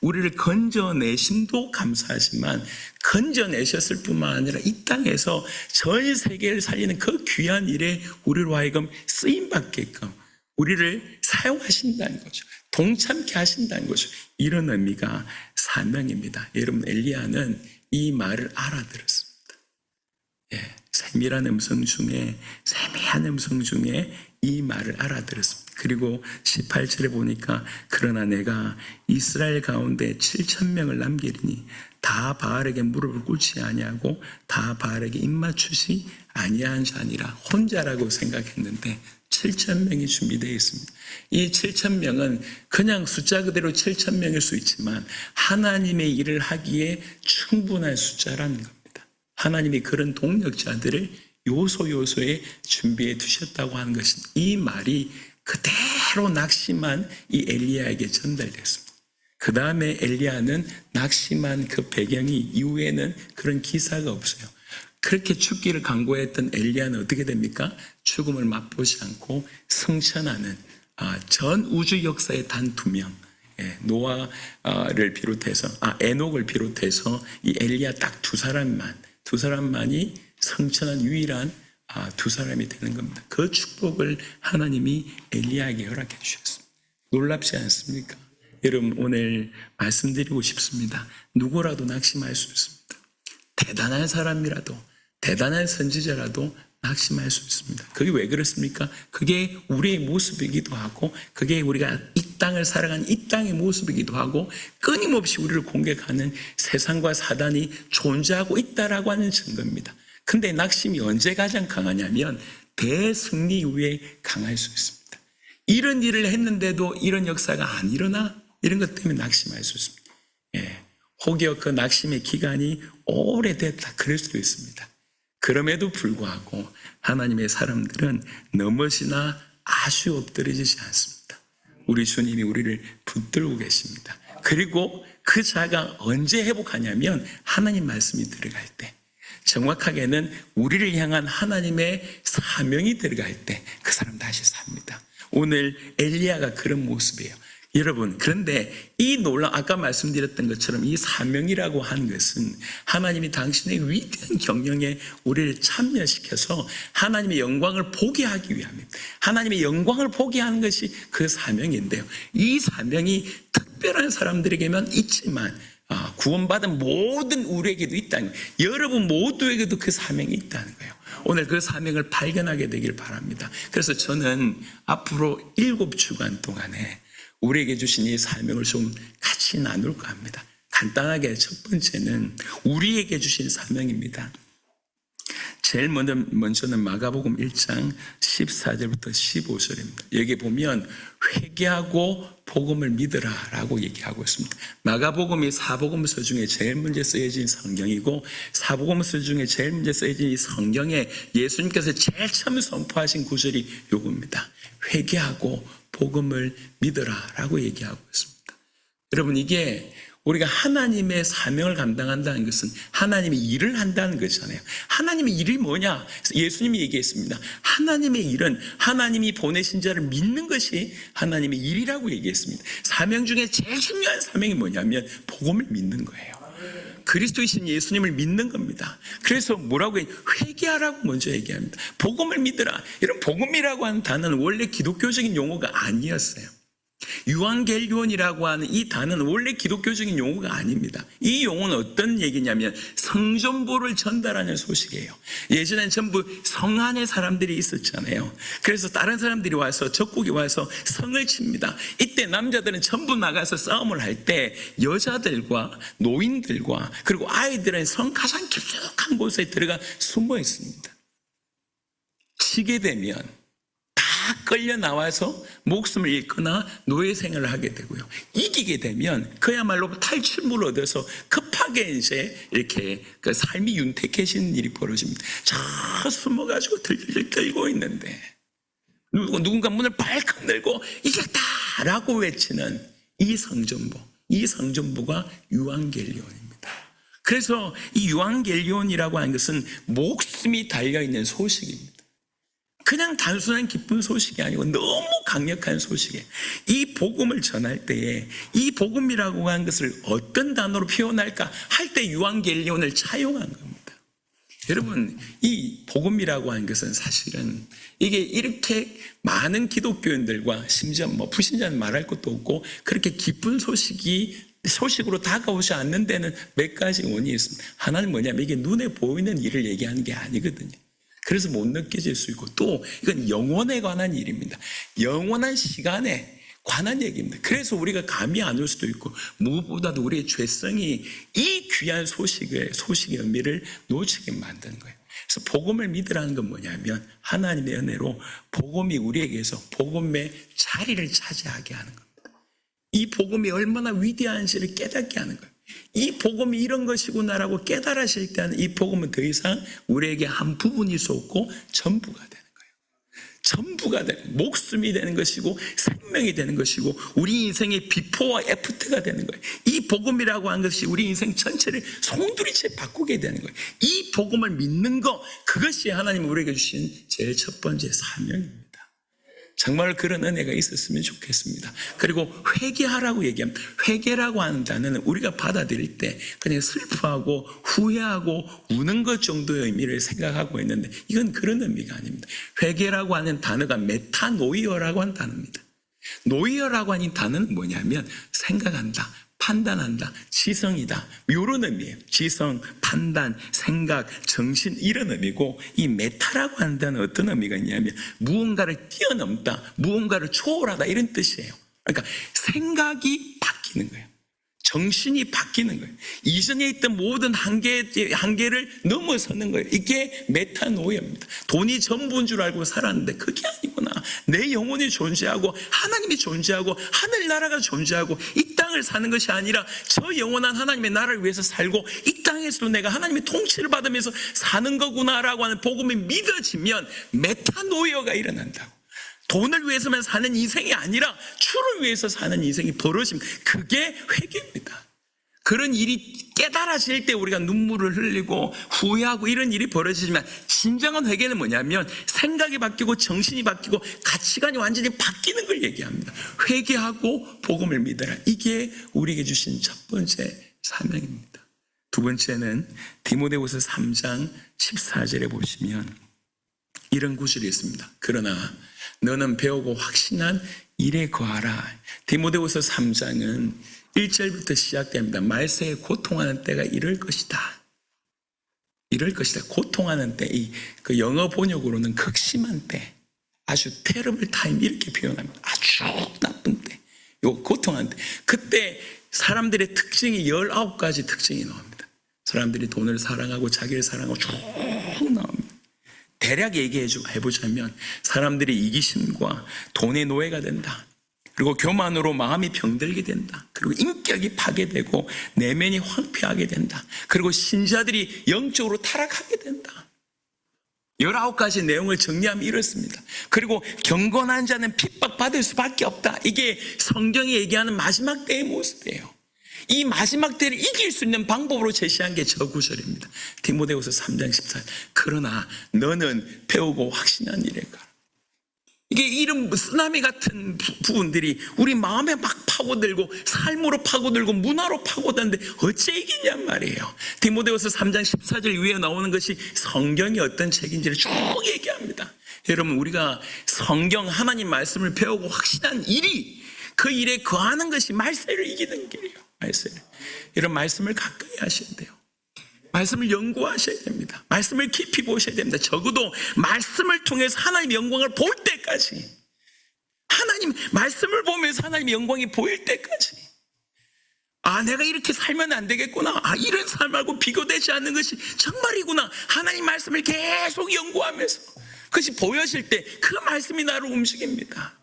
우리를 건져내심도 감사하지만 건져내셨을 뿐만 아니라 이 땅에서 전 세계를 살리는 그 귀한 일에 우리로 하여금 쓰임받게끔 우리를 사용하신다는 거죠. 동참케 하신다는 거죠. 이런 의미가 사명입니다. 여러분, 엘리야는 이 말을 알아들었습니다. 세밀한 음성 중에, 세미한 음성 중에 이 말을 알아들었습니다. 그리고 18절에 보니까 그러나 내가 이스라엘 가운데 7,000명을 남기리니 다 바알에게 무릎을 꿇지 아니하고 다 바알에게 입맞추지 아니한 자니라. 혼자라고 생각했는데 7,000명이 준비되어 있습니다. 이 7,000명은 그냥 숫자 그대로 7,000명일 수 있지만 하나님의 일을 하기에 충분한 숫자라는 겁니다. 하나님이 그런 동력자들을 요소요소에 준비해 두셨다고 하는 것은 이 말이 그대로 낙심한 이 엘리야에게 전달됐습니다. 그 다음에 엘리야는 낙심한 그 배경이 이후에는 그런 기사가 없어요. 그렇게 죽기를 간구했던 엘리야는 어떻게 됩니까? 죽음을 맛보지 않고 승천하는, 전 우주 역사에 단 2명, 노아를 비롯해서, 에녹을 비롯해서 이 엘리야 딱 두 사람만이 성천한 유일한 2사람이 되는 겁니다. 그 축복을 하나님이 엘리야에게 허락해 주셨습니다. 놀랍지 않습니까? 여러분, 오늘 말씀드리고 싶습니다. 누구라도 낙심할 수 있습니다. 대단한 사람이라도, 대단한 선지자라도 낙심할 수 있습니다. 그게 왜 그렇습니까? 그게 우리의 모습이기도 하고 그게 우리가 이 땅을 살아가는 이 땅의 모습이기도 하고 끊임없이 우리를 공격하는 세상과 사단이 존재하고 있다라고 하는 증거입니다. 근데 낙심이 언제 가장 강하냐면 대승리 이후에 강할 수 있습니다. 이런 일을 했는데도 이런 역사가 안 일어나? 이런 것 때문에 낙심할 수 있습니다. 혹여 그 낙심의 기간이 오래됐다 그럴 수도 있습니다. 그럼에도 불구하고 하나님의 사람들은 넘어지나 아쉬워 엎드러지지 않습니다. 우리 주님이 우리를 붙들고 계십니다. 그리고 그 자가 언제 회복하냐면 하나님 말씀이 들어갈 때, 정확하게는 우리를 향한 하나님의 사명이 들어갈 때 그 사람 다시 삽니다. 오늘 엘리야가 그런 모습이에요. 여러분, 그런데 이 아까 말씀드렸던 것처럼 이 사명이라고 하는 것은 하나님이 당신의 위대한 경영에 우리를 참여시켜서 하나님의 영광을 보게 하기 위함입니다. 하나님의 영광을 보게 하는 것이 그 사명인데요. 이 사명이 특별한 사람들에게만 있지만 구원받은 모든 우리에게도 있다는 거예요. 여러분 모두에게도 그 사명이 있다는 거예요. 오늘 그 사명을 발견하게 되길 바랍니다. 그래서 저는 앞으로 7주간 동안에 우리에게 주신 이 사명을 좀 같이 나눌까 합니다. 간단하게 첫 번째는 우리에게 주신 사명입니다. 제일 먼저는 마가복음 1장 14절부터 15절입니다. 여기 보면 회개하고 복음을 믿으라 라고 얘기하고 있습니다. 마가복음이 사복음서 중에 제일 먼저 쓰여진 성경이고 사복음서 중에 제일 먼저 쓰여진 이 성경에 예수님께서 제일 처음 선포하신 구절이 요겁니다. 회개하고 복음을 믿으라 라고 얘기하고 있습니다. 여러분, 이게 우리가 하나님의 사명을 감당한다는 것은 하나님의 일을 한다는 거잖아요. 하나님의 일이 뭐냐? 예수님이 얘기했습니다. 하나님의 일은 하나님이 보내신 자를 믿는 것이 하나님의 일이라고 얘기했습니다. 사명 중에 제일 중요한 사명이 뭐냐면 복음을 믿는 거예요. 그리스도이신 예수님을 믿는 겁니다. 그래서 뭐라고 해요? 회개하라고 먼저 얘기합니다. 복음을 믿으라. 이런 복음이라고 하는 단어는 원래 기독교적인 용어가 아니었어요. 유앙겔리온이라고 하는 이 단어는 원래 기독교적인 용어가 아닙니다. 이 용어는 어떤 얘기냐면 성전보를 전달하는 소식이에요. 예전엔 전부 성 안에 사람들이 있었잖아요. 그래서 다른 사람들이 와서 적국이 와서 성을 칩니다. 이때 남자들은 전부 나가서 싸움을 할 때 여자들과 노인들과 그리고 아이들은 성 가장 깊숙한 곳에 들어가 숨어 있습니다. 치게 되면 끌려 나와서 목숨을 잃거나 노예 생활을 하게 되고요. 이기게 되면 그야말로 탈출물을 얻어서 급하게 이제 이렇게 그 삶이 윤택해지는 일이 벌어집니다. 저 숨어가지고 들들 떨고 있는데 누군가 문을 발칵 열고 이겼다라고 외치는 이 성전보가 유앙겔리온입니다. 그래서 이 유앙겔리온이라고 하는 것은 목숨이 달려있는 소식입니다. 그냥 단순한 기쁜 소식이 아니고 너무 강력한 소식이에요. 이 복음을 전할 때에 이 복음이라고 하는 것을 어떤 단어로 표현할까 할 때 유앙겔리온을 차용한 겁니다. 여러분, 이 복음이라고 하는 것은 사실은 이게 이렇게 많은 기독교인들과 심지어 불신자는 말할 것도 없고 그렇게 기쁜 소식으로 다가오지 않는 데는 몇 가지 원인이 있습니다. 하나는 뭐냐면 이게 눈에 보이는 일을 얘기하는 게 아니거든요. 그래서 못 느껴질 수 있고 또 이건 영원에 관한 일입니다. 영원한 시간에 관한 얘기입니다. 그래서 우리가 감이 안 올 수도 있고 무엇보다도 우리의 죄성이 이 귀한 소식의 의미를 놓치게 만드는 거예요. 그래서 복음을 믿으라는 건 뭐냐면 하나님의 은혜로 복음이 우리에게서 복음의 자리를 차지하게 하는 겁니다. 이 복음이 얼마나 위대한지를 깨닫게 하는 거예요. 이 복음이 이런 것이구나라고 깨달으실 때는 이 복음은 더 이상 우리에게 한 부분일 수 없고 전부가 되는 거예요. 전부가 되는, 목숨이 되는 것이고 생명이 되는 것이고 우리 인생의 비포와 애프터가 되는 거예요. 이 복음이라고 하는 것이 우리 인생 전체를 송두리째 바꾸게 되는 거예요. 이 복음을 믿는 것, 그것이 하나님이 우리에게 주신 제일 첫 번째 사명입니다. 정말 그런 은혜가 있었으면 좋겠습니다. 그리고 회개하라고 얘기합니다. 회개라고 하는 단어는 우리가 받아들일 때 그냥 슬퍼하고 후회하고 우는 것 정도의 의미를 생각하고 있는데 이건 그런 의미가 아닙니다. 회개라고 하는 단어가 메타노이어라고 하는 단어입니다. 노이어라고 하는 단어는 뭐냐면 생각한다, 판단한다, 지성이다, 이런 의미예요. 지성, 판단, 생각, 정신, 이런 의미고, 이 메타라고 하는 데는 어떤 의미가 있냐면 무언가를 뛰어넘다, 무언가를 초월하다, 이런 뜻이에요. 그러니까 생각이 바뀌는 거예요. 정신이 바뀌는 거예요. 이전에 있던 모든 한계를 넘어서는 거예요. 이게 메타노이아입니다. 돈이 전부인 줄 알고 살았는데 그게 아니구나. 내 영혼이 존재하고 하나님이 존재하고 하늘나라가 존재하고 이 땅을 사는 것이 아니라 저 영원한 하나님의 나라를 위해서 살고 이 땅에서도 내가 하나님의 통치를 받으면서 사는 거구나라고 하는 복음이 믿어지면 메타노이아가 일어난다고. 돈을 위해서만 사는 인생이 아니라 주를 위해서 사는 인생이 벌어집니다. 그게 회개입니다. 그런 일이 깨달아질 때 우리가 눈물을 흘리고 후회하고 이런 일이 벌어지지만, 진정한 회개는 뭐냐면 생각이 바뀌고 정신이 바뀌고 가치관이 완전히 바뀌는 걸 얘기합니다. 회개하고 복음을 믿어라. 이게 우리에게 주신 첫 번째 사명입니다. 두 번째는 디모데후서 3장 14절에 보시면 이런 구절이 있습니다. 그러나 너는 배우고 확신한 일에 거하라. 디모데후서 3장은 1절부터 시작됩니다. 말세에 고통하는 때가 이럴 것이다. 이럴 것이다. 고통하는 때, 그 영어 번역으로는 극심한 때, 아주 terrible time 이렇게 표현합니다. 아주 나쁜 때, 요 고통하는 때. 그때 사람들의 특징이 19가지 특징이 나옵니다. 사람들이 돈을 사랑하고 자기를 사랑하고 쭉 나옵니다. 대략 해보자면 사람들이 이기심과 돈의 노예가 된다. 그리고 교만으로 마음이 병들게 된다. 그리고 인격이 파괴되고 내면이 황폐하게 된다. 그리고 신자들이 영적으로 타락하게 된다. 19가지 내용을 정리하면 이렇습니다. 그리고 경건한 자는 핍박받을 수밖에 없다. 이게 성경이 얘기하는 마지막 때의 모습이에요. 이 마지막 때를 이길 수 있는 방법으로 제시한 게 저 구절입니다. 디모데후서 3장 14절. 그러나 너는 배우고 확신한 일에 가라. 이게 이런 쓰나미 같은 부분들이 우리 마음에 막 파고들고 삶으로 파고들고 문화로 파고드는데 어째 이기냔 말이에요. 디모데후서 3장 14절 위에 나오는 것이 성경이 어떤 책인지를 쭉 얘기합니다. 여러분, 우리가 성경 하나님 말씀을 배우고 확신한 일이, 그 일에 거하는 것이 말세를 이기는 길이에요. 말세를. 이런 말씀을 가까이 하셔야 돼요. 말씀을 연구하셔야 됩니다. 말씀을 깊이 보셔야 됩니다. 적어도 말씀을 통해서 하나님의 영광을 볼 때까지, 하나님 말씀을 보면서 하나님의 영광이 보일 때까지, 아, 내가 이렇게 살면 안 되겠구나. 아, 이런 삶하고 비교되지 않는 것이 정말이구나. 하나님 말씀을 계속 연구하면서 그것이 보여질 때 그 말씀이 나를 움직입니다.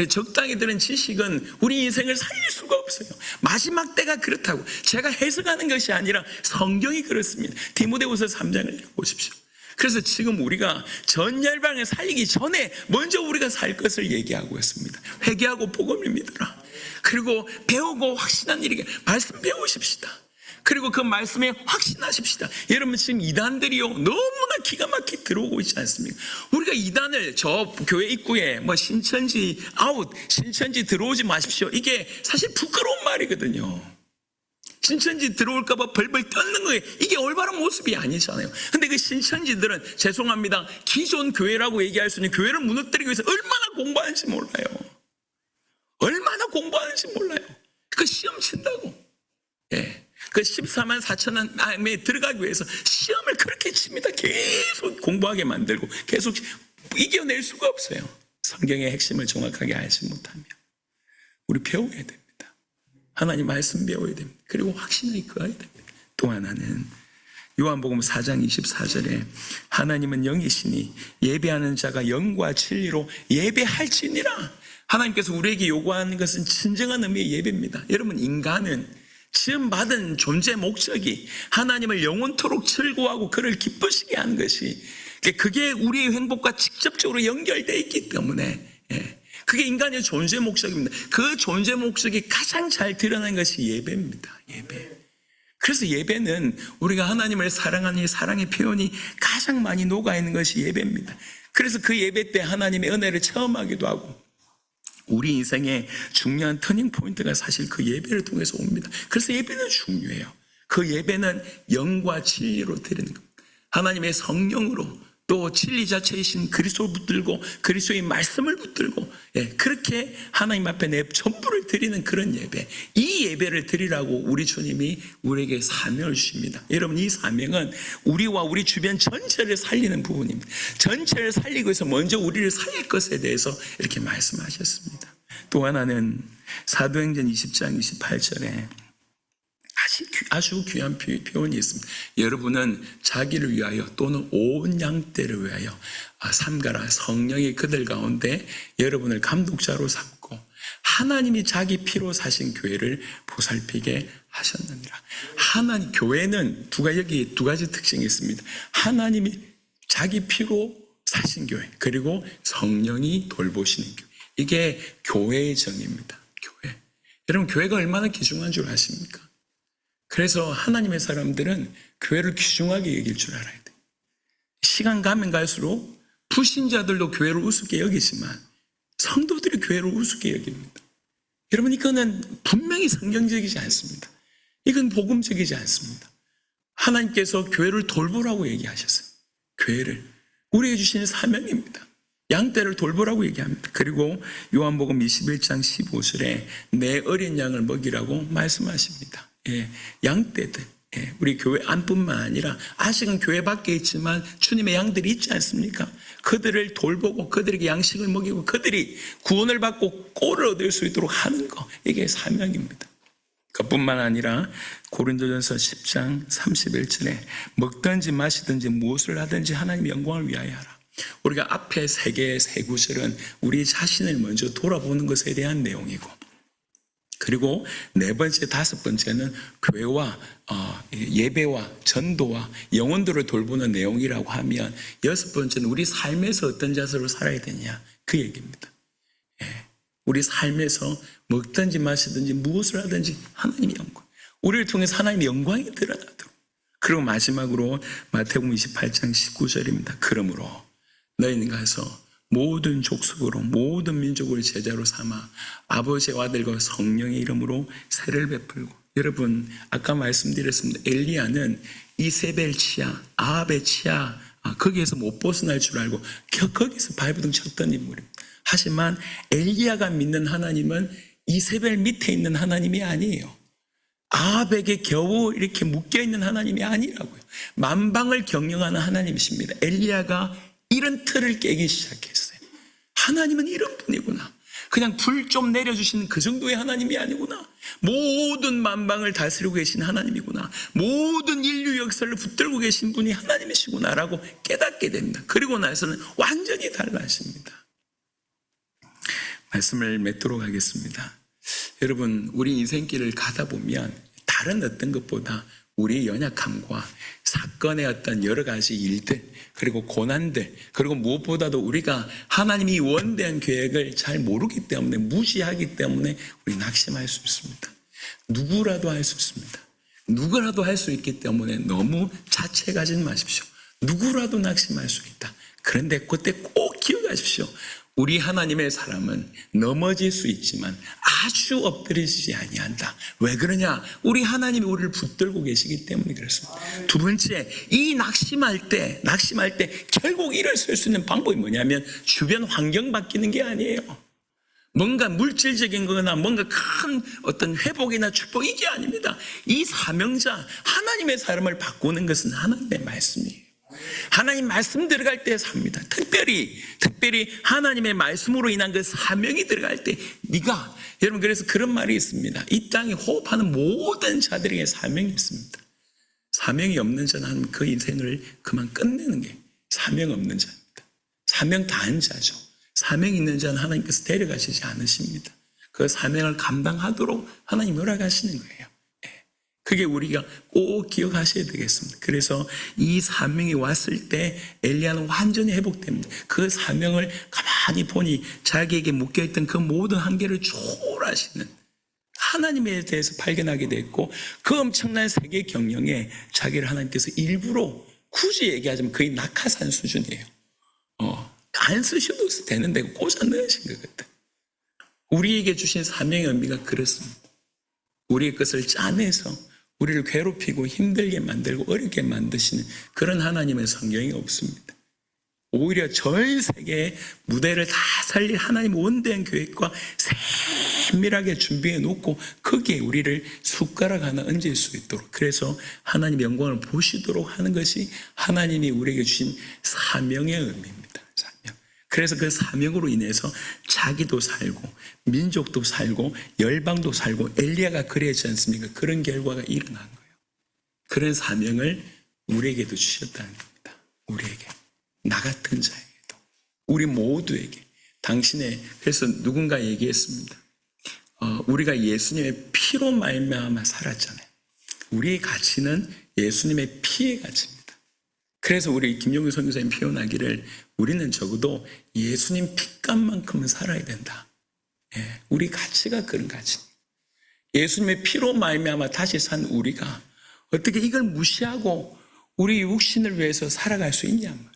적당히 들은 지식은 우리 인생을 살릴 수가 없어요. 마지막 때가 그렇다고. 제가 해석하는 것이 아니라 성경이 그렇습니다. 디모데후서 3장을 보십시오. 그래서 지금 우리가 전 열방을 살리기 전에 먼저 우리가 살 것을 얘기하고 있습니다. 회개하고 복음을 믿어라. 그리고 배우고 확신한 일이게 말씀 배우십시다. 그리고 그 말씀에 확신하십시다. 여러분, 지금 이단들이요, 너무나 기가 막히게 들어오고 있지 않습니까? 우리가 이단을 저 교회 입구에 신천지 아웃, 신천지 들어오지 마십시오. 이게 사실 부끄러운 말이거든요. 신천지 들어올까봐 벌벌 떨는 거예요. 이게 올바른 모습이 아니잖아요. 근데 그 신천지들은 죄송합니다, 기존 교회라고 얘기할 수 있는 교회를 무너뜨리기 위해서 얼마나 공부하는지 몰라요. 얼마나 공부하는지 몰라요. 그 시험 친다고. 예. 그 14만 4천원에 들어가기 위해서 시험을 그렇게 칩니다. 계속 공부하게 만들고 계속 이겨낼 수가 없어요. 성경의 핵심을 정확하게 알지 못하면. 우리 배워야 됩니다. 하나님 말씀 배워야 됩니다. 그리고 확신하게 거해야 됩니다. 또 하나는 요한복음 4장 24절에 하나님은 영이시니 예배하는 자가 영과 진리로 예배할지니라. 하나님께서 우리에게 요구하는 것은 진정한 의미의 예배입니다. 여러분, 인간은 지음받은 존재 목적이 하나님을 영원토록 즐거워하고 그를 기쁘시게 하는 것이, 그게 우리의 행복과 직접적으로 연결되어 있기 때문에, 그게 인간의 존재 목적입니다. 그 존재 목적이 가장 잘 드러나는 것이 예배입니다. 예배. 그래서 예배는 우리가 하나님을 사랑하는 이 사랑의 표현이 가장 많이 녹아있는 것이 예배입니다. 그래서 그 예배 때 하나님의 은혜를 체험하기도 하고, 우리 인생의 중요한 터닝 포인트가 사실 그 예배를 통해서 옵니다. 그래서 예배는 중요해요. 그 예배는 영과 진리로 드리는 겁니다. 하나님의 성령으로 또 진리 자체이신 그리스도를 붙들고 그리스도의 말씀을 붙들고 그렇게 하나님 앞에 내 전부를 드리는 그런 예배, 이 예배를 드리라고 우리 주님이 우리에게 사명을 주십니다. 여러분, 이 사명은 우리와 우리 주변 전체를 살리는 부분입니다. 전체를 살리고 해서 먼저 우리를 살릴 것에 대해서 이렇게 말씀하셨습니다. 또 하나는 사도행전 20장 28절에 아주 귀한 표현이 있습니다. 여러분은 자기를 위하여 또는 온 양떼를 위하여 삼가라. 성령이 그들 가운데 여러분을 감독자로 삼고 하나님이 자기 피로 사신 교회를 보살피게 하셨느니라. 하나님, 교회는 여기 두 가지 특징이 있습니다. 하나님이 자기 피로 사신 교회, 그리고 성령이 돌보시는 교회. 이게 교회의 정의입니다. 교회. 여러분, 교회가 얼마나 귀중한 줄 아십니까? 그래서 하나님의 사람들은 교회를 귀중하게 여길 줄 알아야 돼요. 시간 가면 갈수록 불신자들도 교회를 우습게 여기지만 성도들이 교회를 우습게 여깁니다. 여러분, 이거는 분명히 성경적이지 않습니다. 이건 복음적이지 않습니다. 하나님께서 교회를 돌보라고 얘기하셨어요. 교회를 우리에게 주시는 사명입니다. 양떼를 돌보라고 얘기합니다. 그리고 요한복음 21장 15절에 내 어린 양을 먹이라고 말씀하십니다. 양떼들, 우리 교회 안뿐만 아니라 아직은 교회 밖에 있지만 주님의 양들이 있지 않습니까? 그들을 돌보고 그들에게 양식을 먹이고 그들이 구원을 받고 꼴을 얻을 수 있도록 하는 거, 이게 사명입니다. 그뿐만 아니라 고린도전서 10장 31절에 먹든지 마시든지 무엇을 하든지 하나님의 영광을 위하여 하라. 우리가 앞에 세 개의 세 구절은 우리 자신을 먼저 돌아보는 것에 대한 내용이고, 그리고 네 번째, 다섯 번째는 교회와 예배와 전도와 영혼들을 돌보는 내용이라고 하면, 여섯 번째는 우리 삶에서 어떤 자세로 살아야 되냐, 그 얘기입니다. 우리 삶에서 먹든지 마시든지 무엇을 하든지 하나님의 영광, 우리를 통해서 하나님의 영광이 드러나도록. 그리고 마지막으로 마태복음 28장 19절입니다. 그러므로 너희는 가서 모든 족속으로 모든 민족을 제자로 삼아 아버지와 아들과 성령의 이름으로 세를 베풀고. 여러분, 아까 말씀드렸습니다. 엘리야는 이세벨 치하, 아합의 치하, 거기에서 못 벗어날 줄 알고 거기서 발버둥 쳤던 인물입니다. 하지만 엘리야가 믿는 하나님은 이세벨 밑에 있는 하나님이 아니에요. 아합에게 겨우 이렇게 묶여있는 하나님이 아니라고요. 만방을 경영하는 하나님이십니다. 엘리야가 이런 틀을 깨기 시작했어요. 하나님은 이런 분이구나. 그냥 불 좀 내려주시는 그 정도의 하나님이 아니구나. 모든 만방을 다스리고 계신 하나님이구나. 모든 인류 역사를 붙들고 계신 분이 하나님이시구나라고 깨닫게 됩니다. 그리고 나서는 완전히 달라집니다. 말씀을 맺도록 하겠습니다. 여러분, 우리 인생길을 가다 보면 다른 어떤 것보다 우리의 연약함과 사건의 어떤 여러 가지 일들, 그리고 고난들, 그리고 무엇보다도 우리가 하나님이 원대한 계획을 잘 모르기 때문에, 무시하기 때문에 우리 낙심할 수 있습니다. 누구라도 할 수 있습니다. 누구라도 할 수 있기 때문에 너무 자책하지 마십시오. 누구라도 낙심할 수 있다. 그런데 그때 꼭 기억하십시오. 우리 하나님의 사람은 넘어질 수 있지만 아주 엎드리지 아니한다. 왜 그러냐? 우리 하나님이 우리를 붙들고 계시기 때문에 그렇습니다. 두 번째, 이 낙심할 때 결국 일어설 수 있는 방법이 뭐냐면 주변 환경 바뀌는 게 아니에요. 뭔가 물질적인 거나 뭔가 큰 어떤 회복이나 축복, 이게 아닙니다. 이 사명자 하나님의 사람을 바꾸는 것은 하나님의 말씀이에요. 하나님 말씀 들어갈 때 삽니다. 특별히 하나님의 말씀으로 인한 그 사명이 들어갈 때 네가, 여러분, 그래서 그런 말이 있습니다. 이 땅에 호흡하는 모든 자들에게 사명이 있습니다. 사명이 없는 자는 그 인생을 그만 끝내는 게 사명 없는 자입니다. 사명 다한 자죠. 사명 있는 자는 하나님께서 데려가시지 않으십니다. 그 사명을 감당하도록 하나님 허락하시는 거예요. 그게 우리가 꼭 기억하셔야 되겠습니다. 그래서 이 사명이 왔을 때 엘리야는 완전히 회복됩니다. 그 사명을 가만히 보니 자기에게 묶여있던 그 모든 한계를 초월하시는 하나님에 대해서 발견하게 됐고, 그 엄청난 세계 경영에 자기를 하나님께서 일부러, 굳이 얘기하자면 거의 낙하산 수준이에요. 안 쓰셔도 되는데 꽂아 넣으신 것 같아요. 우리에게 주신 사명의 의미가 그렇습니다. 우리의 것을 짜내서 우리를 괴롭히고 힘들게 만들고 어렵게 만드시는 그런 하나님의 성경이 없습니다. 오히려 전 세계의 무대를 다 살릴 하나님의 원대한 계획과 세밀하게 준비해 놓고 거기에 우리를 숟가락 하나 얹을 수 있도록, 그래서 하나님의 영광을 보시도록 하는 것이 하나님이 우리에게 주신 사명의 의미입니다. 사명. 그래서 그 사명으로 인해서 자기도 살고 민족도 살고 열방도 살고, 엘리야가 그랬지 않습니까? 그런 결과가 일어난 거예요. 그런 사명을 우리에게도 주셨다는 겁니다. 우리에게, 나 같은 자에게도, 우리 모두에게. 당신의, 그래서 누군가 얘기했습니다. 우리가 예수님의 피로 말미암아 살았잖아요. 우리의 가치는 예수님의 피의 가치입니다. 그래서 우리 김용규 선교사님 표현하기를, 우리는 적어도 예수님 피값만큼은 살아야 된다. 예, 우리 가치가 그런 가치입니다. 예수님의 피로 말미암아 다시 산 우리가 어떻게 이걸 무시하고 우리 육신을 위해서 살아갈 수 있냐 말이에요.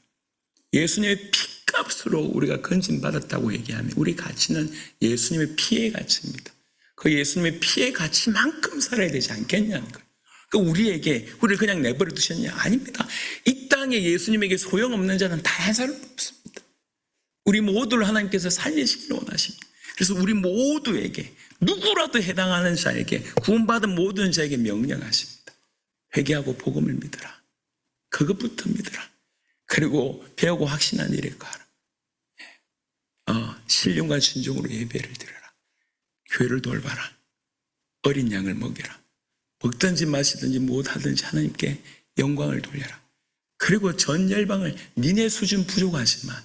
예수님의 피값으로 우리가 건진받았다고 얘기하면 우리 가치는 예수님의 피의 가치입니다. 그 예수님의 피의 가치만큼 살아야 되지 않겠냐는 거예요. 그러니까 우리를 그냥 내버려 두셨냐? 아닙니다. 이 땅에 예수님에게 소용없는 자는 단 한 사람도 없습니다. 우리 모두를 하나님께서 살리시기를 원하십니다. 그래서 우리 모두에게, 누구라도 해당하는 자에게, 구원받은 모든 자에게 명령하십니다. 회개하고 복음을 믿으라. 그것부터 믿으라. 그리고 배우고 확신한 일에 가라. 신령과 진정으로 예배를 드려라. 교회를 돌봐라. 어린 양을 먹여라. 먹든지 마시든지 무엇하든지 하나님께 영광을 돌려라. 그리고 전 열방을, 니네 수준 부족하지만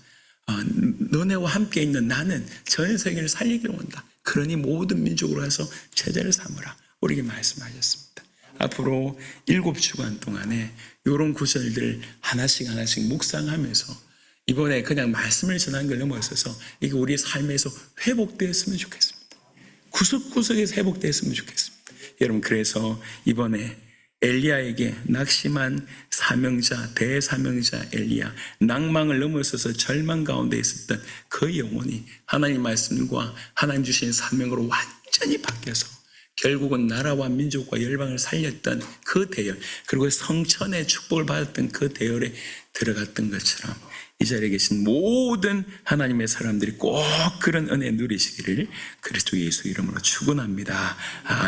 너네와 함께 있는 나는 전 세계를 살리기를 원한다. 그러니 모든 민족으로 가서 제자를 삼으라. 우리에게 말씀하셨습니다. 앞으로 7주간 동안에 이런 구절들 하나씩 묵상하면서, 이번에 그냥 말씀을 전한 걸 넘어서서 이게 우리 삶에서 회복되었으면 좋겠습니다. 구석구석에서 회복되었으면 좋겠습니다. 여러분, 그래서 이번에 엘리야에게 낙심한 사명자, 대사명자 엘리야, 낭망을 넘어서서 절망 가운데 있었던 그 영혼이 하나님 말씀과 하나님 주신 사명으로 완전히 바뀌어서 결국은 나라와 민족과 열방을 살렸던 그 대열, 그리고 성천의 축복을 받았던 그 대열에 들어갔던 것처럼 이 자리에 계신 모든 하나님의 사람들이 꼭 그런 은혜 누리시기를 그리스도 예수 이름으로 축원합니다.